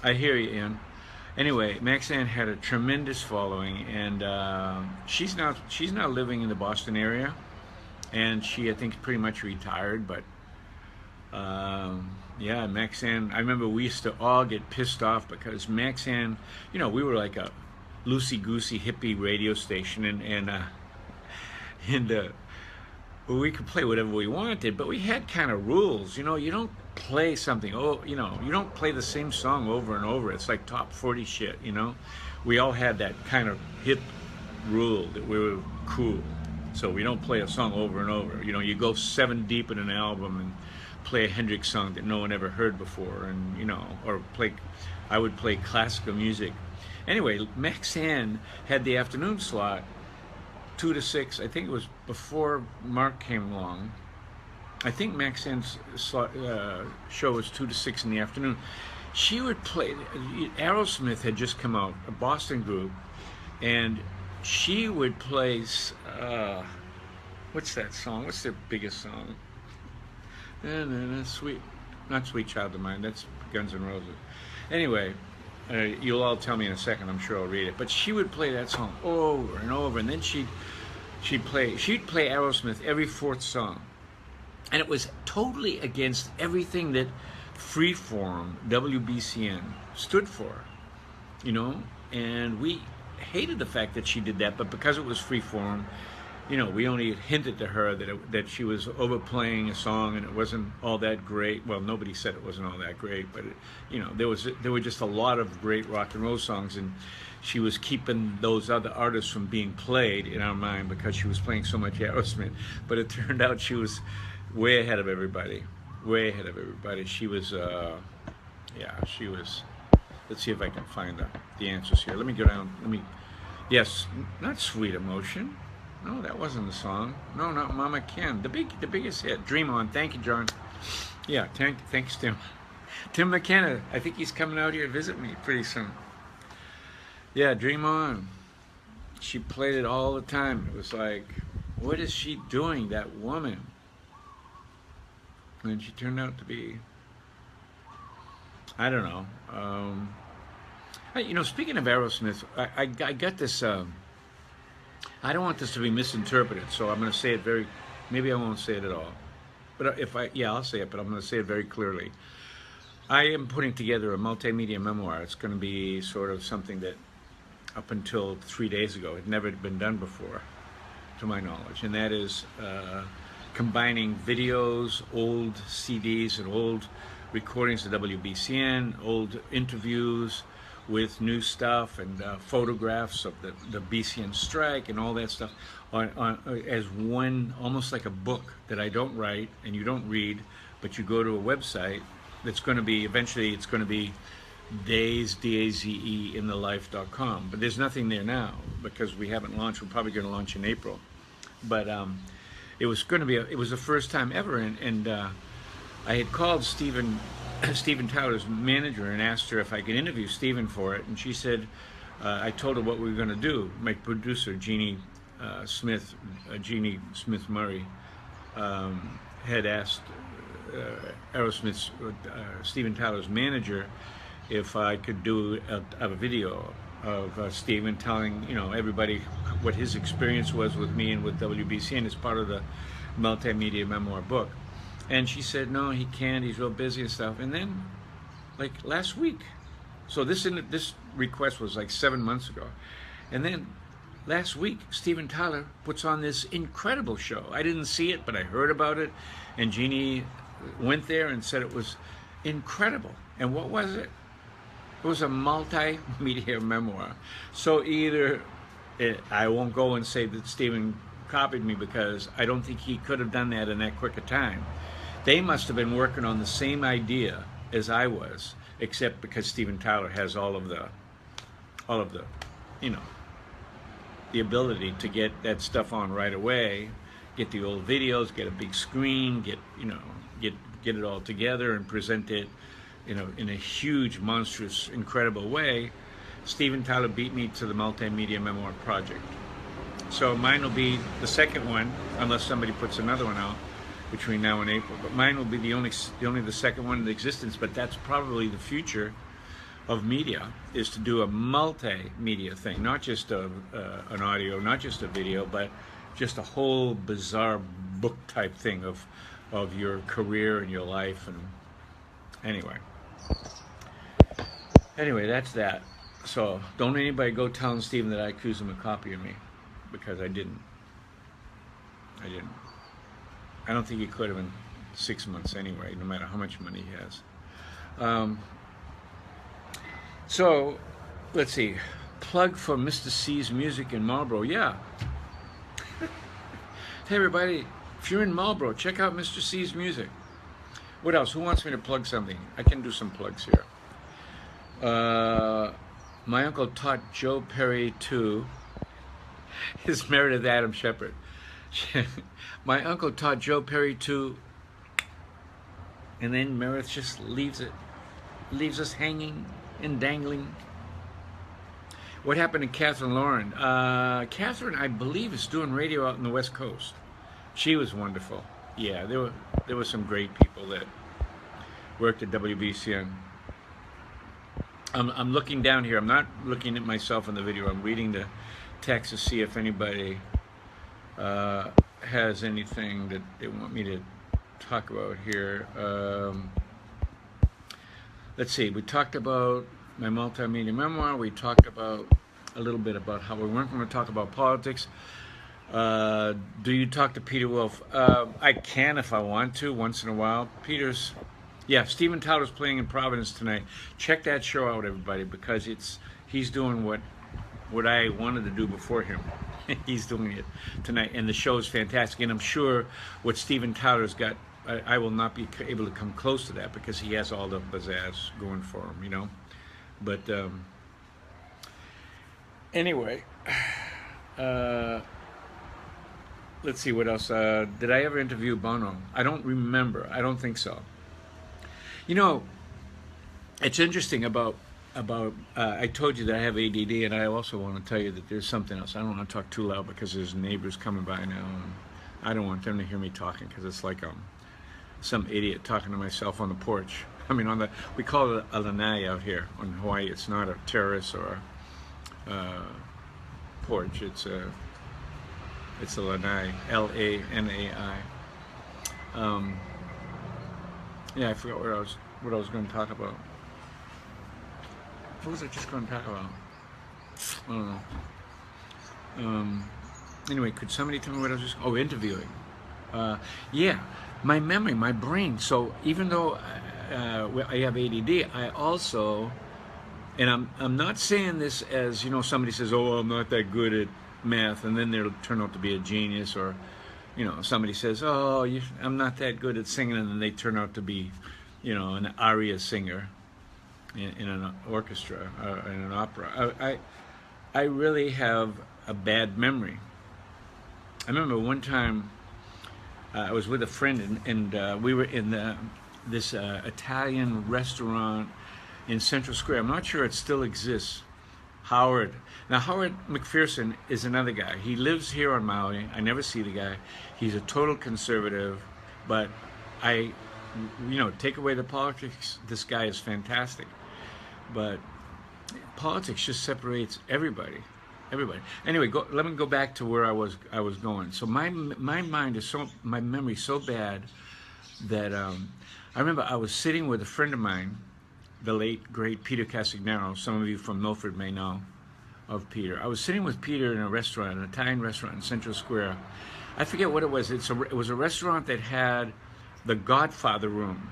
I hear you, Ian. Anyway, Maxanne had a tremendous following, and she's now living in the Boston area, and she, I think, pretty much retired. But yeah, Maxanne. I remember we used to all get pissed off because Maxanne, we were like a loosey-goosey hippie radio station, and we could play whatever we wanted, but we had kind of rules. You don't play something, you don't play the same song over and over. It's like top 40 shit, We all had that kind of hip rule that we were cool. So we don't play a song over and over. You go 7 deep in an album and play a Hendrix song that no one ever heard before, and I would play classical music. Anyway, Maxanne had the afternoon slot, 2 to 6. I think it was before Mark came along. I think Maxanne's show was 2 to 6 in the afternoon. She would play, Aerosmith had just come out, a Boston group, and she would play, what's that song? What's their biggest song? Not Sweet Child of Mine, that's Guns N' Roses. Anyway, you'll all tell me in a second, I'm sure I'll read it. But she would play that song over and over, and then she'd play Aerosmith every 4th song. And it was totally against everything that Freeform, WBCN, stood for, and we hated the fact that she did that, but because it was Freeform, we only hinted to her that she was overplaying a song and it wasn't all that great. Well, nobody said it wasn't all that great, but there were just a lot of great rock and roll songs, and she was keeping those other artists from being played in our mind because she was playing so much Aerosmith. But it turned out she was way ahead of everybody. She was, she was. Let's see if I can find the answers here. Let me go down. Yes, not Sweet Emotion. No, that wasn't the song. No, not Mama Ken. The biggest hit, Dream On. Thank you, John. Yeah, thanks, Tim. Tim McKenna. I think he's coming out here to visit me pretty soon. Yeah, Dream On. She played it all the time. It was like, what is she doing, that woman? And she turned out to be, I don't know. Speaking of Aerosmith, I got this, I don't want this to be misinterpreted, so I'm going to say it maybe I won't say it at all. But I'll say it, but I'm going to say it very clearly. I am putting together a multimedia memoir. It's going to be sort of something that up until 3 days ago had never been done before, to my knowledge, and that is combining videos, old CDs and old recordings of WBCN, old interviews, with new stuff and photographs of the BCN strike and all that stuff as one, almost like a book that I don't write and you don't read, but you go to a website that's going to be, eventually it's going to be daze, D-A-Z-E, in the life.com. But there's nothing there now because we haven't launched. We're probably going to launch in April. But it was going to be, it was the first time ever. And I had called Stephen Tyler's manager and asked her if I could interview Stephen for it. And she said, I told her what we were going to do. My producer, Jeannie Smith Murray, had asked Aerosmith's Stephen Tyler's manager if I could do a video of Stephen telling, everybody what his experience was with me and with WBCN as part of the multimedia memoir book. And she said, no, he can't, he's real busy and stuff. And then, like last week, so this request was like 7 months ago. And then last week, Stephen Tyler puts on this incredible show. I didn't see it, but I heard about it. And Jeannie went there and said it was incredible. And what was it? It was a multimedia memoir. So I won't go and say that Stephen copied me because I don't think he could have done that in that quick a time. They must have been working on the same idea as I was, except because Stephen Tyler has all of the, the ability to get that stuff on right away, get the old videos, get a big screen, get it all together and present it, in a huge, monstrous, incredible way. Stephen Tyler beat me to the multimedia memoir project. So mine will be the second one, unless somebody puts another one out between now and April. But mine will be the only the second one in existence. But that's probably the future of media, is to do a multimedia thing, not just an audio, not just a video, but just a whole bizarre book type thing of your career and your life. And anyway, that's that. So don't anybody go telling Stephen that I accuse him of copying me, because I didn't. I don't think he could have in 6 months anyway, no matter how much money he has. So let's see. Plug for Mr. C's Music in Marlboro. Yeah. Hey everybody, if you're in Marlboro, check out Mr. C's Music. What else? Who wants me to plug something? I can do some plugs here. My uncle taught Joe Perry to his Meredith Adam Shepard. My uncle taught Joe Perry to, and then Meredith just leaves us hanging and dangling. What happened to Catherine Lauren? Catherine, I believe, is doing radio out in the West Coast. She was wonderful. Yeah, there were some great people that worked at WBCN. I'm looking down here. I'm not looking at myself in the video. I'm reading the text to see if anybody has anything that they want me to talk about here. Let's see. We talked about my multimedia memoir. We talked about a little bit about how we weren't going to talk about politics. Do you talk to Peter Wolf? I can if I want to, once in a while. Stephen Tyler's playing in Providence tonight. Check that show out, everybody, because he's doing what I wanted to do before him. He's doing it tonight, and the show is fantastic. And I'm sure what Stephen Tyler's got, I will not be able to come close to that because he has all the pizzazz going for him, But anyway, let's see what else. Did I ever interview Bono? I don't remember. I don't think so. It's interesting about I told you that I have ADD, and I also want to tell you that there's something else. I don't want to talk too loud because there's neighbors coming by now, and I don't want them to hear me talking because it's like some idiot talking to myself on the porch. I mean, we call it a lanai out here on Hawaii. It's not a terrace or porch. It's a lanai, L-A-N-A-I. Yeah, I forgot what I was going to talk about. What was I just going to talk about? I don't know. Anyway, could somebody tell me what I was just... Oh, interviewing. Yeah, my memory, my brain. So even though I have ADD, I also And I'm not saying this as, you know, somebody says, oh, I'm not that good at math, and then they'll turn out to be a genius, or, you know, somebody says, oh, I'm not that good at singing, and then they turn out to be, you know, an aria singer in an orchestra or in an opera. I really have a bad memory. I remember one time I was with a friend, and we were in this Italian restaurant in Central Square. I'm not sure it still exists. Howard. Now, Howard McPherson is another guy. He lives here on Maui. I never see the guy. He's a total conservative, but I, you know, take away the politics, this guy is fantastic. But politics just separates everybody. Everybody. Anyway, let me go back to where I was going. So my mind is my memory's so bad that I remember I was sitting with a friend of mine, the late great Peter Castagnaro. Some of you from Milford may know of Peter. I was sitting with Peter in a restaurant, an Italian restaurant in Central Square. I forget what it was. It was a restaurant that had the Godfather room,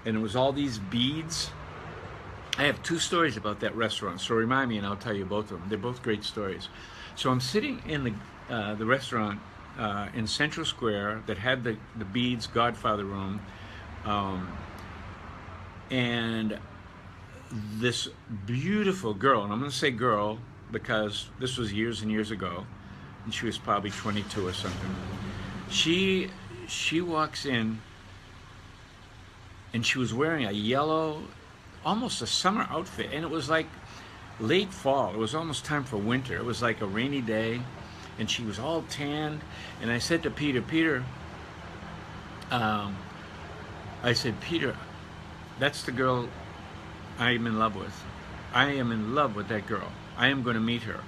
and it was all these beads. I have two stories about that restaurant, so remind me and I'll tell you both of them. They're both great stories. So I'm sitting in the restaurant in Central Square that had the beads Godfather room, and this beautiful girl, and I'm going to say girl because this was years and years ago, and she was probably 22 or something. She walks in, and she was wearing a yellow, almost a summer outfit, and it was like late fall. It was almost time for winter. It was like a rainy day, and she was all tanned. And I said to Peter, I said, Peter, that's the girl I am in love with. I am in love with that girl. I am going to meet her.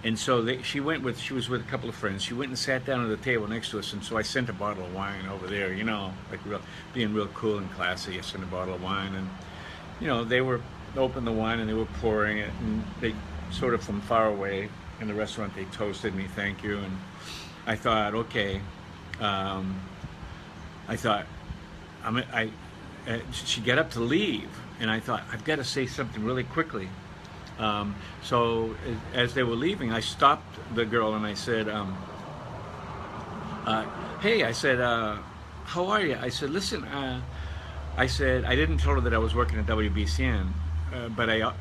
And so she was with a couple of friends. She went and sat down at the table next to us, and so I sent a bottle of wine over there, you know, like being real cool and classy. I sent a bottle of wine, and, you know, they opened the wine and they were pouring it, and they sort of from far away in the restaurant, they toasted me, thank you. And I thought, okay, she got up to leave, and I thought, I've got to say something really quickly. So as they were leaving, I stopped the girl and I said, hey, I said, how are you? I said, listen, I said, I didn't tell her that I was working at WBCN, but I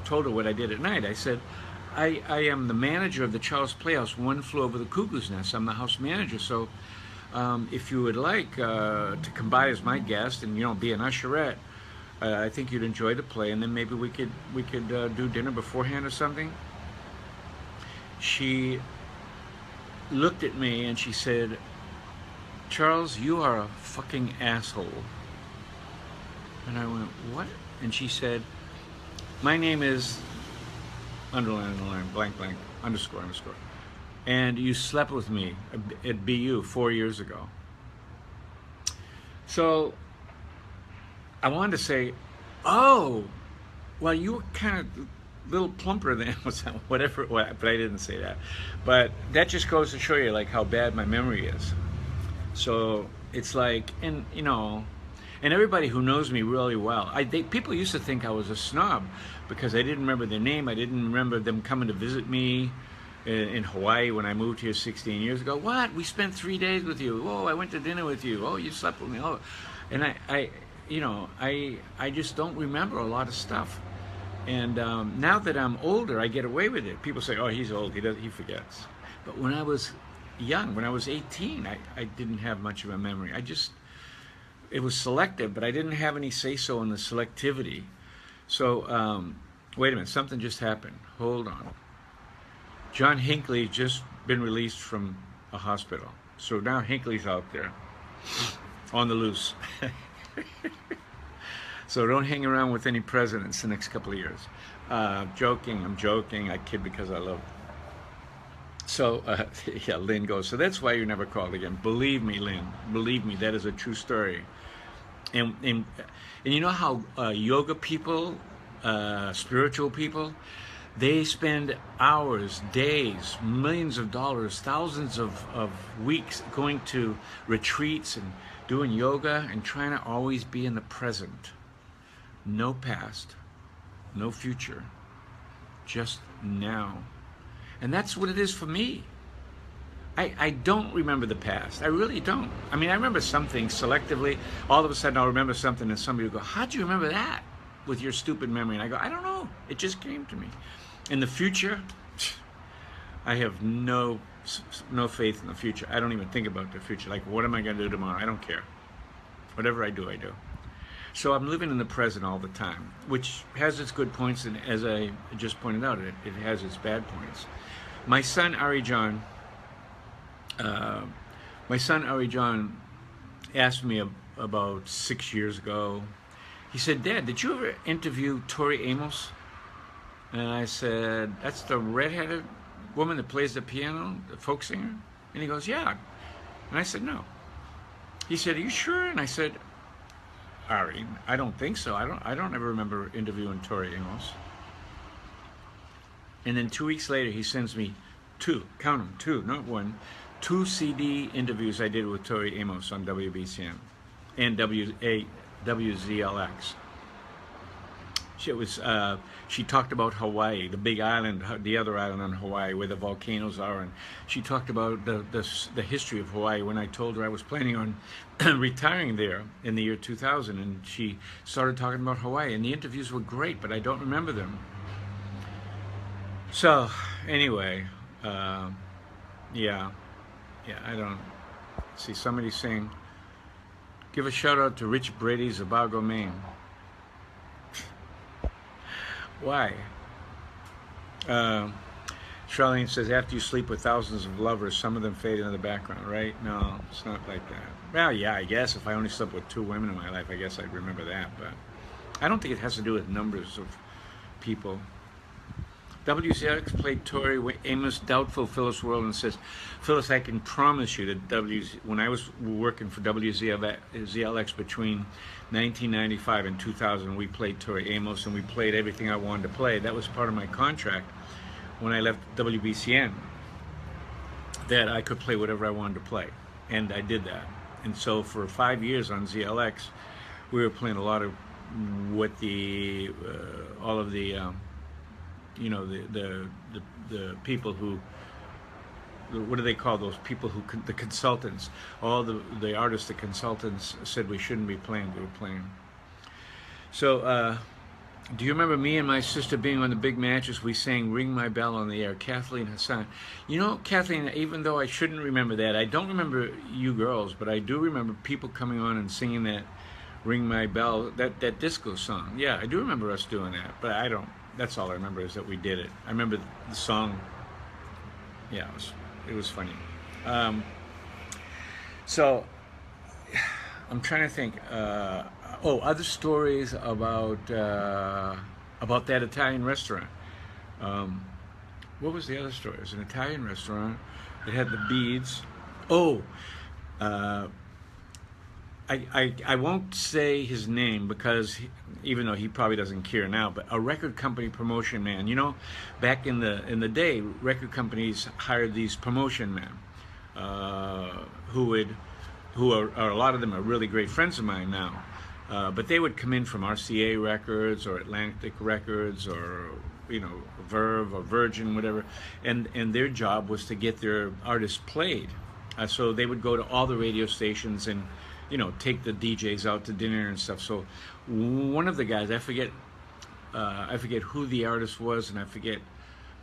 told her what I did at night. I said, I am the manager of the Charles Playhouse, One Flew Over the Cuckoo's Nest. I'm the house manager, so if you would like to come by as my guest and, you know, be an usherette, I think you'd enjoy the play, and then maybe we could do dinner beforehand or something. She looked at me and she said, Charles, you are a fucking asshole. And I went, what? And she said, my name is underline, blank, underscore. And you slept with me at BU 4 years ago. So I wanted to say, oh, well, you were kind of a little plumper than whatever, but I didn't say that. But that just goes to show you like how bad my memory is. So it's like, and you know, and everybody who knows me really well, people used to think I was a snob because I didn't remember their name. I didn't remember them coming to visit me in Hawaii when I moved here 16 years ago. What? We spent 3 days with you. Oh, I went to dinner with you. Oh, you slept with me. Oh, and I just don't remember a lot of stuff. And now that I'm older, I get away with it. People say, oh, he's old, he forgets. But when I was young, when I was 18, I didn't have much of a memory. It was selective, but I didn't have any say-so in the selectivity. So, wait a minute, something just happened. Hold on. John Hinckley just been released from a hospital. So now Hinckley's out there on the loose. So don't hang around with any presidents the next couple of years. I'm joking. I kid because I love it. So, yeah, Lynn goes, so that's why you're never called again. Believe me, Lynn. Believe me, that is a true story. And you know how yoga people, spiritual people, they spend hours, days, millions of dollars, thousands of weeks going to retreats and doing yoga and trying to always be in the present. No past, no future, just now. And that's what it is for me. I don't remember the past. I really don't. I mean, I remember some things selectively. All of a sudden, I'll remember something, and somebody will go, how'd you remember that with your stupid memory? And I go, I don't know. It just came to me. In the future, I have no faith in the future. I don't even think about the future. Like, what am I going to do tomorrow? I don't care. Whatever I do, I do. So I'm living in the present all the time, which has its good points, and as I just pointed out, it has its bad points. My son Ari John asked me about 6 years ago. He said, Dad, did you ever interview Tori Amos? And I said, that's the redheaded woman that plays the piano, the folk singer? And he goes, yeah. And I said, no. He said, are you sure? And I said, Ari, I don't think so. I don't ever remember interviewing Tori Amos. And then 2 weeks later, he sends me two, count them, two, not one, 2 CD interviews I did with Tori Amos on WBCM and WZLX. She talked about Hawaii, the big island, the other island on Hawaii where the volcanoes are, and she talked about the history of Hawaii when I told her I was planning on retiring there in the year 2000, and she started talking about Hawaii, and the interviews were great, but I don't remember them. So, anyway, yeah, I don't see somebody saying, give a shout out to Rich Brady's Abago, Maine. Why? Charlene says, after you sleep with thousands of lovers, some of them fade into the background, right? No, it's not like that. Well, yeah, I guess if I only slept with 2 women in my life, I guess I'd remember that, but I don't think it has to do with numbers of people. WCX played Tori Amos, doubtful Phyllis Worland says, Phyllis, I can promise you that when I was working for WZLX between 1995 and 2000, we played Tori Amos, and we played everything I wanted to play. That was part of my contract when I left WBCN, that I could play whatever I wanted to play, and I did that. And so for 5 years on ZLX, we were playing a lot of what all of the you know, the people who, what do they call those people who, the consultants, all the artists, the consultants said we shouldn't be playing, we were playing. So, do you remember me and my sister being on the big matches? We sang Ring My Bell on the air, Kathleen Hassan. You know, Kathleen, even though I shouldn't remember that, I don't remember you girls, but I do remember people coming on and singing that Ring My Bell, that disco song. Yeah, I do remember us doing that, but I don't. That's all I remember, is that we did it. I remember the song. Yeah, it was funny. So I'm trying to think. Other stories about that Italian restaurant. What was the other story? It was an Italian restaurant. It had the beads. I won't say his name because even though he probably doesn't care now, but a record company promotion man. You know, back in the day, record companies hired these promotion men who are a lot of them are really great friends of mine now. But they would come in from RCA Records or Atlantic Records or, you know, Verve or Virgin, whatever, and their job was to get their artists played. So they would go to all the radio stations and, you know, take the DJs out to dinner and stuff. So one of the guys, I forget who the artist was, and I forget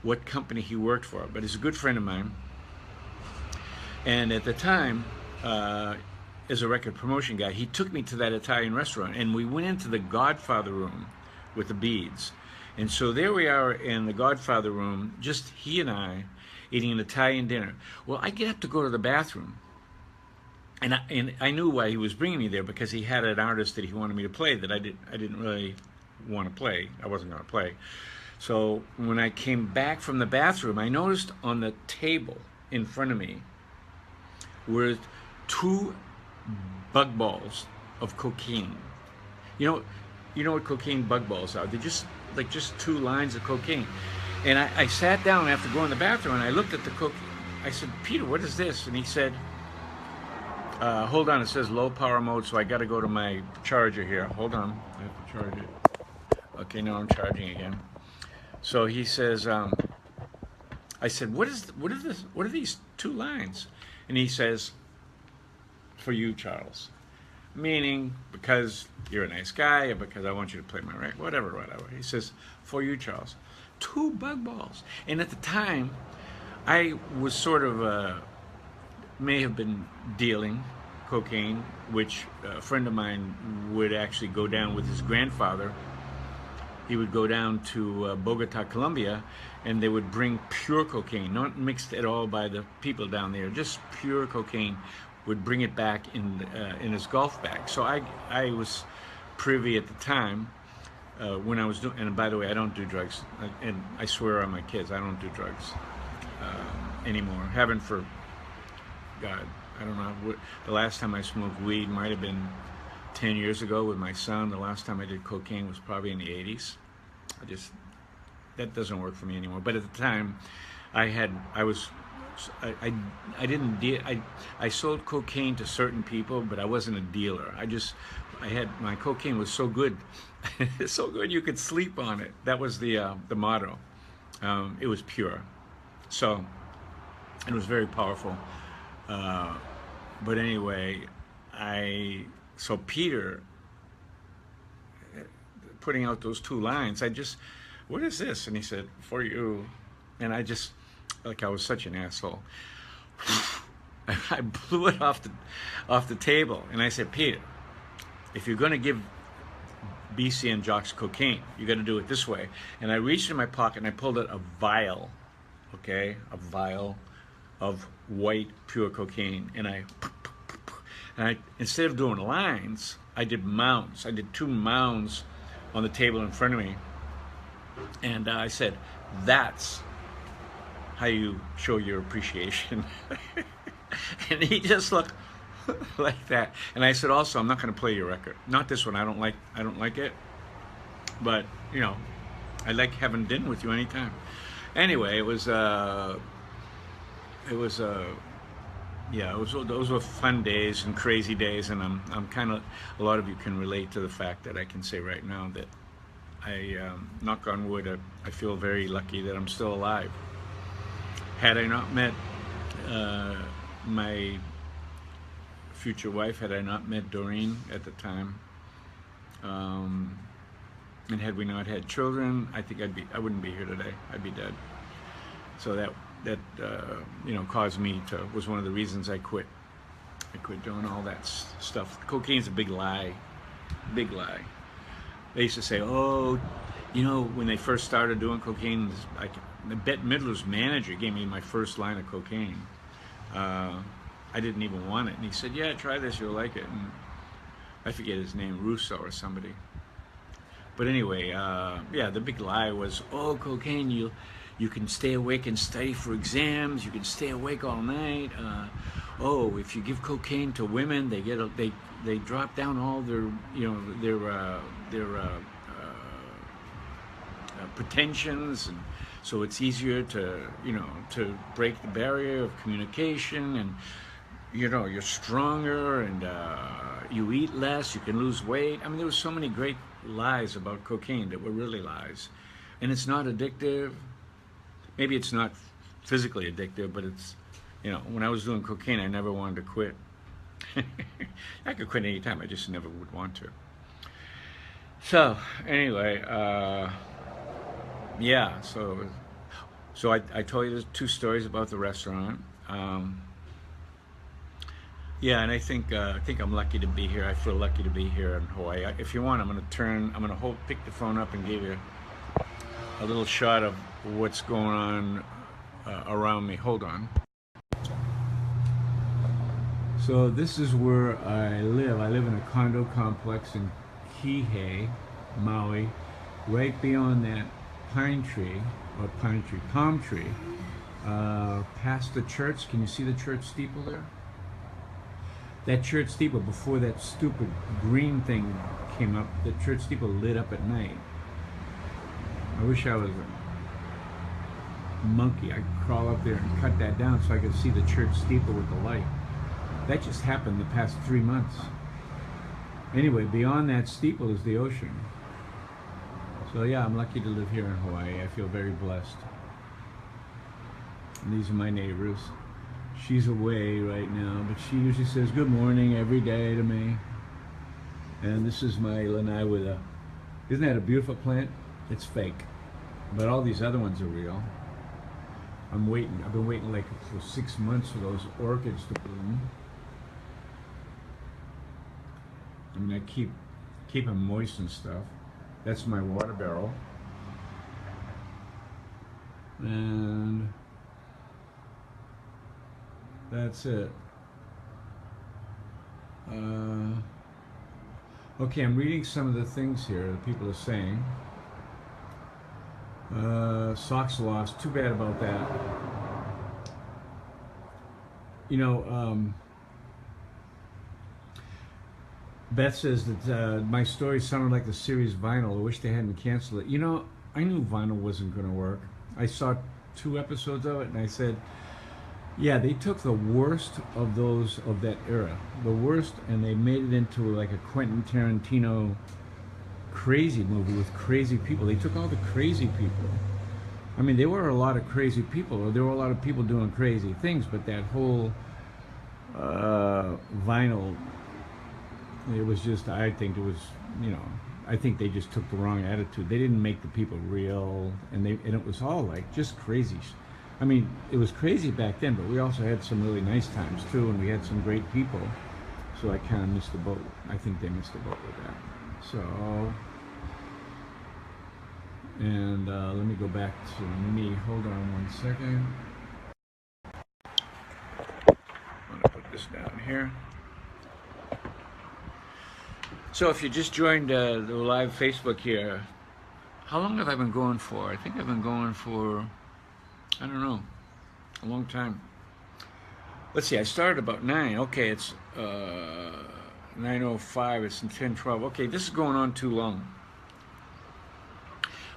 what company he worked for, but he's a good friend of mine. And at the time, as a record promotion guy, he took me to that Italian restaurant, and we went into the Godfather room with the beads. And so there we are in the Godfather room, just he and I, eating an Italian dinner. Well, I get up to go to the bathroom, and I knew why he was bringing me there, because he had an artist that he wanted me to play that I didn't really want to play. I wasn't going to play. So when I came back from the bathroom, I noticed on the table in front of me were 2 bug balls of cocaine. You know what cocaine bug balls are? They're just 2 lines of cocaine. And I sat down after going to the bathroom, and I looked at the cocaine. I said, Peter, what is this? And he said, hold on, it says low power mode, so I got to go to my charger here. Hold on, I have to charge it. Okay, now I'm charging again. So he says, I said, what are these two lines? And he says, for you, Charles. Meaning, because you're a nice guy, or because I want you to play my record, whatever, whatever. He says, for you, Charles. Two bug balls. And at the time, I was sort of, may have been dealing cocaine, which a friend of mine would actually go down with his grandfather. He would go down to Bogota, Colombia, and they would bring pure cocaine, not mixed at all by the people down there, just pure cocaine. Would bring it back in his golf bag. So I was privy at the time when I was doing. And by the way, I don't do drugs, and I swear on my kids, I don't do drugs anymore. Haven't for God, I don't know. The last time I smoked weed might have been 10 years ago with my son. The last time I did cocaine was probably in the 80s. That doesn't work for me anymore. But at the time, I sold cocaine to certain people, but I wasn't a dealer. My cocaine was so good, so good you could sleep on it. That was the motto. It was pure, so it was very powerful. But anyway, so Peter, putting out those two lines, what is this? And he said, for you. And I just, like I was such an asshole. I blew it off the table, and I said, Peter, if you're going to give BCM jocks cocaine, you got to do it this way. And I reached in my pocket and I pulled out a vial, okay, a vial of white pure cocaine, and I instead of doing lines, I did mounds. I did two mounds on the table in front of me, and I said, that's how you show your appreciation. And he just looked like that. And I said, also, I'm not going to play your record. Not this one. I don't like it. But I like having dinner with you anytime. Anyway, those were fun days and crazy days, and I'm kind of, a lot of you can relate to the fact that I can say right now that I, knock on wood, I feel very lucky that I'm still alive. Had I not met my future wife, had I not met Doreen at the time, and had we not had children, I think I wouldn't be here today. I'd be dead. So that caused me was one of the reasons I quit. I quit doing all that stuff. Cocaine's a big lie. Big lie. They used to say, oh, when they first started doing cocaine, Bette Midler's manager gave me my first line of cocaine. I didn't even want it. And he said, yeah, try this, you'll like it. And I forget his name, Russo or somebody. But anyway, the big lie was, oh, cocaine, you can stay awake and study for exams. You can stay awake all night. If you give cocaine to women, they drop down all their pretensions, and so it's easier to break the barrier of communication, and you're stronger, and you eat less, you can lose weight. I mean, there were so many great lies about cocaine that were really lies. And it's not addictive. Maybe it's not physically addictive, but it's, when I was doing cocaine, I never wanted to quit. I could quit anytime, I just never would want to. So anyway, so I told you the two stories about the restaurant. And I think I'm lucky to be here. I feel lucky to be here in Hawaii. If you want, I'm going to pick the phone up and give you a little shot of what's going on around me. Hold on. So this is where I live. I live in a condo complex in Kihei, Maui, right beyond that palm tree, past the church. Can you see the church steeple there? That church steeple, before that stupid green thing came up, the church steeple lit up at night. I wish I was a monkey. I'd crawl up there and cut that down so I could see the church steeple with the light. That just happened the past 3 months. Anyway, beyond that steeple is the ocean. So So yeah, I'm lucky to live here in Hawaii. I feel very blessed. And these are my neighbors. She's away right now, but she usually says good morning every day to me. And this is my lanai with a, isn't that a beautiful plant? It's fake, but all these other ones are real. I'm waiting. I've been waiting like for 6 months for those orchids to bloom. I mean, I keep them moist and stuff. That's my water barrel. And that's it. Okay, I'm reading some of the things here that people are saying. Socks lost. Too bad about that. You know, Beth says that my story sounded like the series Vinyl. I wish they hadn't canceled it. You know, I knew Vinyl wasn't going to work. I saw 2 episodes of it, and I said, yeah, they took the worst of those of that era, the worst, and they made it into like a Quentin Tarantino crazy movie with crazy people. They took all the crazy people. I mean, there were a lot of crazy people, or there were a lot of people doing crazy things, but that whole Vinyl, it was just, I think it was, you know, I think they just took the wrong attitude. They didn't make the people real, and it was all like just crazy. I mean, it was crazy back then, but we also had some really nice times too, and we had some great people. So I kind of missed the boat. I think they missed the boat with that. So, and let me go back to me. Hold on 1 second. I'm gonna put this down here. So if you just joined the live Facebook here, how long have I been going for? I think I've been going for, I don't know, a long time. Let's see, I started about 9. Okay, it's 9:05, it's 10:12. Okay, this is going on too long.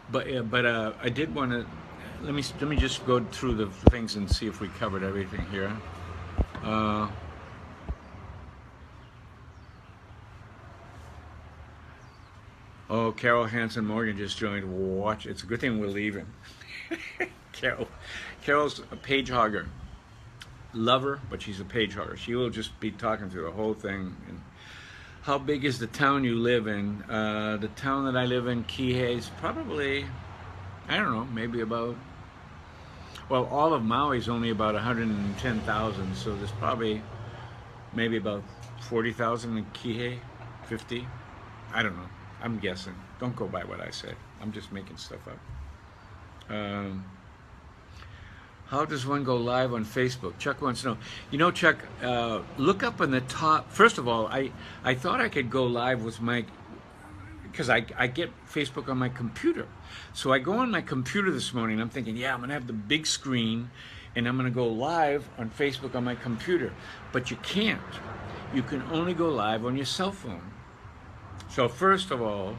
But I did want to, let me just go through the things and see if we covered everything here. Oh, Carol Hansen Morgan just joined. Watch, it's a good thing we're leaving. Carol's a page hogger. Love her, but she's a page hogger. She will just be talking through the whole thing. And how big is the town you live in? The town that I live in, Kihei, is probably, I don't know, maybe about, well, all of Maui is only about 110,000, so there's probably maybe about 40,000 in Kihei, 50. I don't know. I'm guessing. Don't go by what I said. I'm just making stuff up. How does one go live on Facebook? Chuck wants to know. You know, Chuck, look up on the top. First of all, I thought I could go live with my, because I get Facebook on my computer. So I go on my computer this morning. I'm thinking, yeah, I'm going to have the big screen, and I'm going to go live on Facebook on my computer. But you can't. You can only go live on your cell phone. So first of all,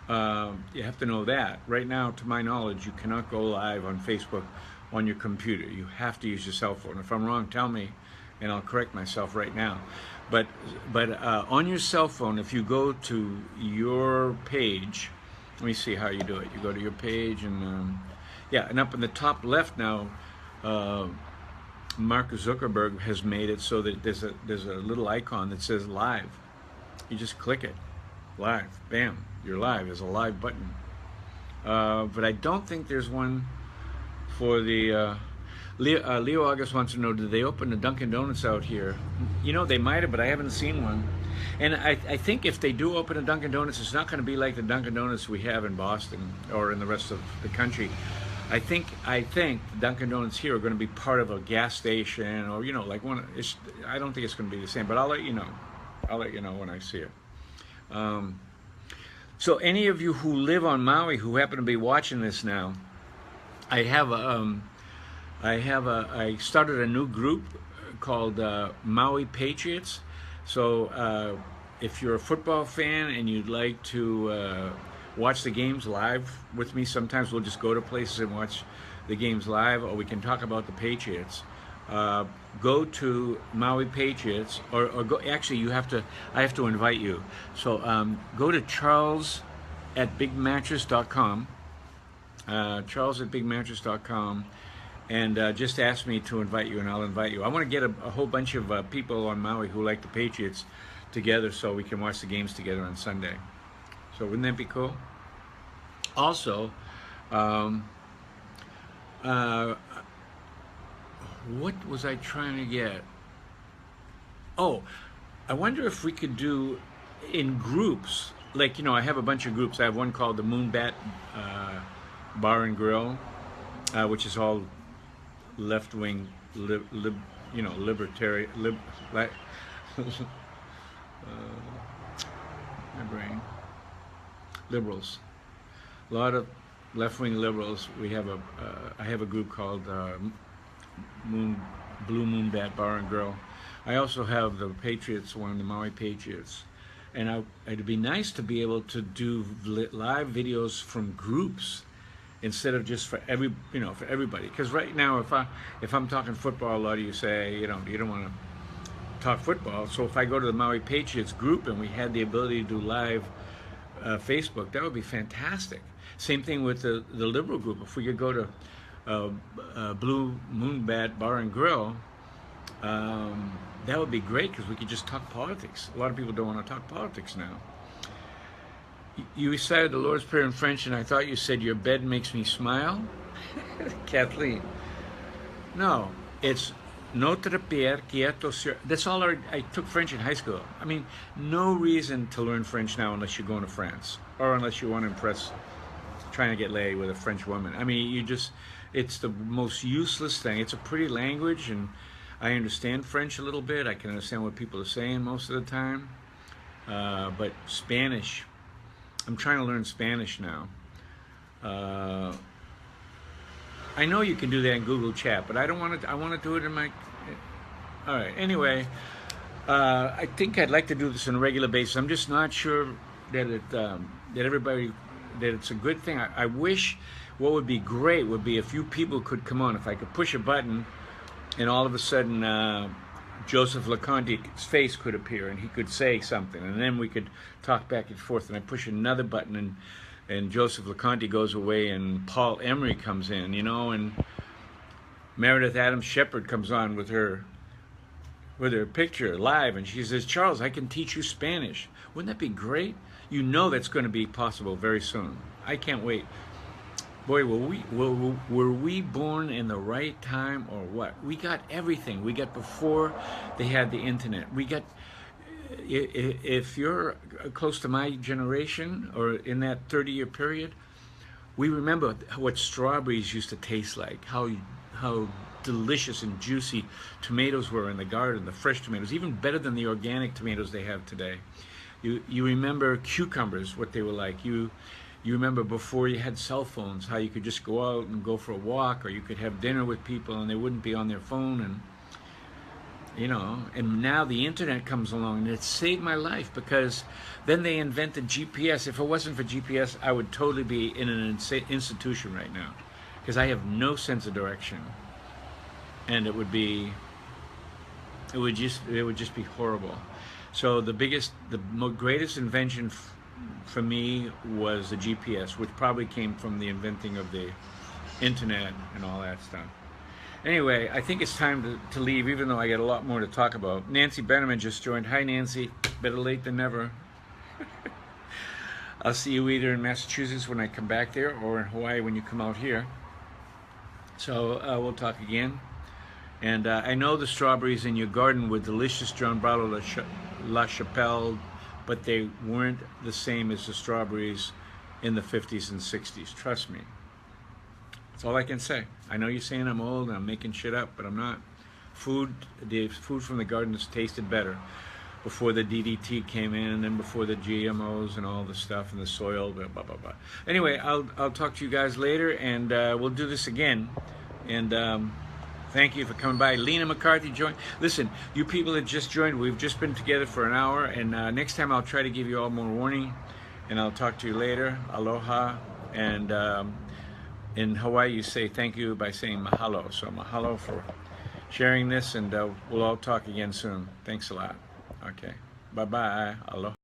you have to know that. Right now, to my knowledge, you cannot go live on Facebook on your computer. You have to use your cell phone. If I'm wrong, tell me, and I'll correct myself right now. But on your cell phone, if you go to your page, let me see how you do it. You go to your page, and yeah, and up in the top left now, Mark Zuckerberg has made it so that there's a little icon that says live. You just click it. Live, bam, you're live. There's a live button, but I don't think there's one for the Leo August wants to know, did they open the Dunkin' Donuts out here? You know, they might have, but I haven't seen one. And I think if they do open a Dunkin' Donuts, it's not going to be like the Dunkin' Donuts we have in Boston or in the rest of the country. I think the Dunkin' Donuts here are going to be part of a gas station, or, you know, like one. I don't think it's going to be the same, but I'll let you know. I'll let you know when I see it. So any of you who live on Maui who happen to be watching this now, I started a new group called Maui Patriots. So if you're a football fan and you'd like to watch the games live with me, sometimes we'll just go to places and watch the games live, or we can talk about the Patriots. Go to Maui Patriots, or go. Actually, I have to invite you. So go to Charles at bigmattress.com. Charles at bigmattress.com, and just ask me to invite you, and I'll invite you. I want to get a whole bunch of people on Maui who like the Patriots together so we can watch the games together on Sunday. So wouldn't that be cool? Also, what was I trying to get? Oh, I wonder if we could do in groups. Like, I have a bunch of groups. I have one called the Moonbat Bar and Grill, which is all left-wing, libertarian, my brain, liberals. A lot of left-wing liberals. I have a group called Blue Moonbat Bar and Grill. I also have the Patriots one, the Maui Patriots. And it'd be nice to be able to do live videos from groups instead of just for everybody. Because right now, if I'm talking football, a lot of you say, you don't want to talk football. So if I go to the Maui Patriots group and we had the ability to do live Facebook, that would be fantastic. Same thing with the liberal group. If we could go to Blue Moonbat Bar and Grill, that would be great because we could just talk politics. A lot of people don't want to talk politics now. You recited the Lord's Prayer in French, and I thought you said your bed makes me smile. Kathleen. No, it's Notre Père qui est aux cieux. That's all I took French in high school. I mean, no reason to learn French now unless you're going to France or unless you want to impress, trying to get laid with a French woman. I mean, it's the most useless thing. It's a pretty language, and I understand French a little bit. I can understand what people are saying most of the time. But Spanish, I'm trying to learn Spanish now. I know you can do that in Google Chat, but I don't want to. I want to do it in my. All right. Anyway, I think I'd like to do this on a regular basis. I'm just not sure that it's a good thing. I wish. What would be great would be a few people could come on. If I could push a button, and all of a sudden Joseph LeConte's face could appear, and he could say something, and then we could talk back and forth. And I push another button, and Joseph LeConte goes away, and Paul Emery comes in, and Meredith Adams Shepherd comes on with her picture live, and she says, "Charles, I can teach you Spanish." Wouldn't that be great? That's going to be possible very soon. I can't wait. Boy, were we born in the right time or what? We got everything. We got before they had the internet. We got, if you're close to my generation or in that 30-year period, we remember what strawberries used to taste like, how delicious and juicy tomatoes were in the garden, the fresh tomatoes, even better than the organic tomatoes they have today. You remember cucumbers, what they were like. You remember before you had cell phones, how you could just go out and go for a walk, or you could have dinner with people and they wouldn't be on their phone, and now the internet comes along, and it saved my life because then they invented GPS. If it wasn't for GPS, I would totally be in an institution right now because I have no sense of direction, and it would just be horrible. So the greatest invention for me was the GPS, which probably came from the inventing of the internet and all that stuff. Anyway, I think it's time to leave, even though I got a lot more to talk about. Nancy Benneman just joined. Hi, Nancy. Better late than never. I'll see you either in Massachusetts when I come back there or in Hawaii when you come out here. So we'll talk again. And I know the strawberries in your garden were delicious, John Bravo La Chapelle, but they weren't the same as the strawberries in the 50s and 60s. Trust me. That's all I can say. I know you're saying I'm old and I'm making shit up, but I'm not. The food from the gardens tasted better before the DDT came in, and then before the GMOs and all the stuff and the soil, blah, blah, blah, blah. Anyway, I'll talk to you guys later, and we'll do this again. And thank you for coming by. Lena McCarthy joined. Listen, you people that just joined, we've just been together for an hour, and next time I'll try to give you all more warning, and I'll talk to you later. Aloha. And in Hawaii, you say thank you by saying mahalo. So mahalo for sharing this, and we'll all talk again soon. Thanks a lot. Okay. Bye-bye. Aloha.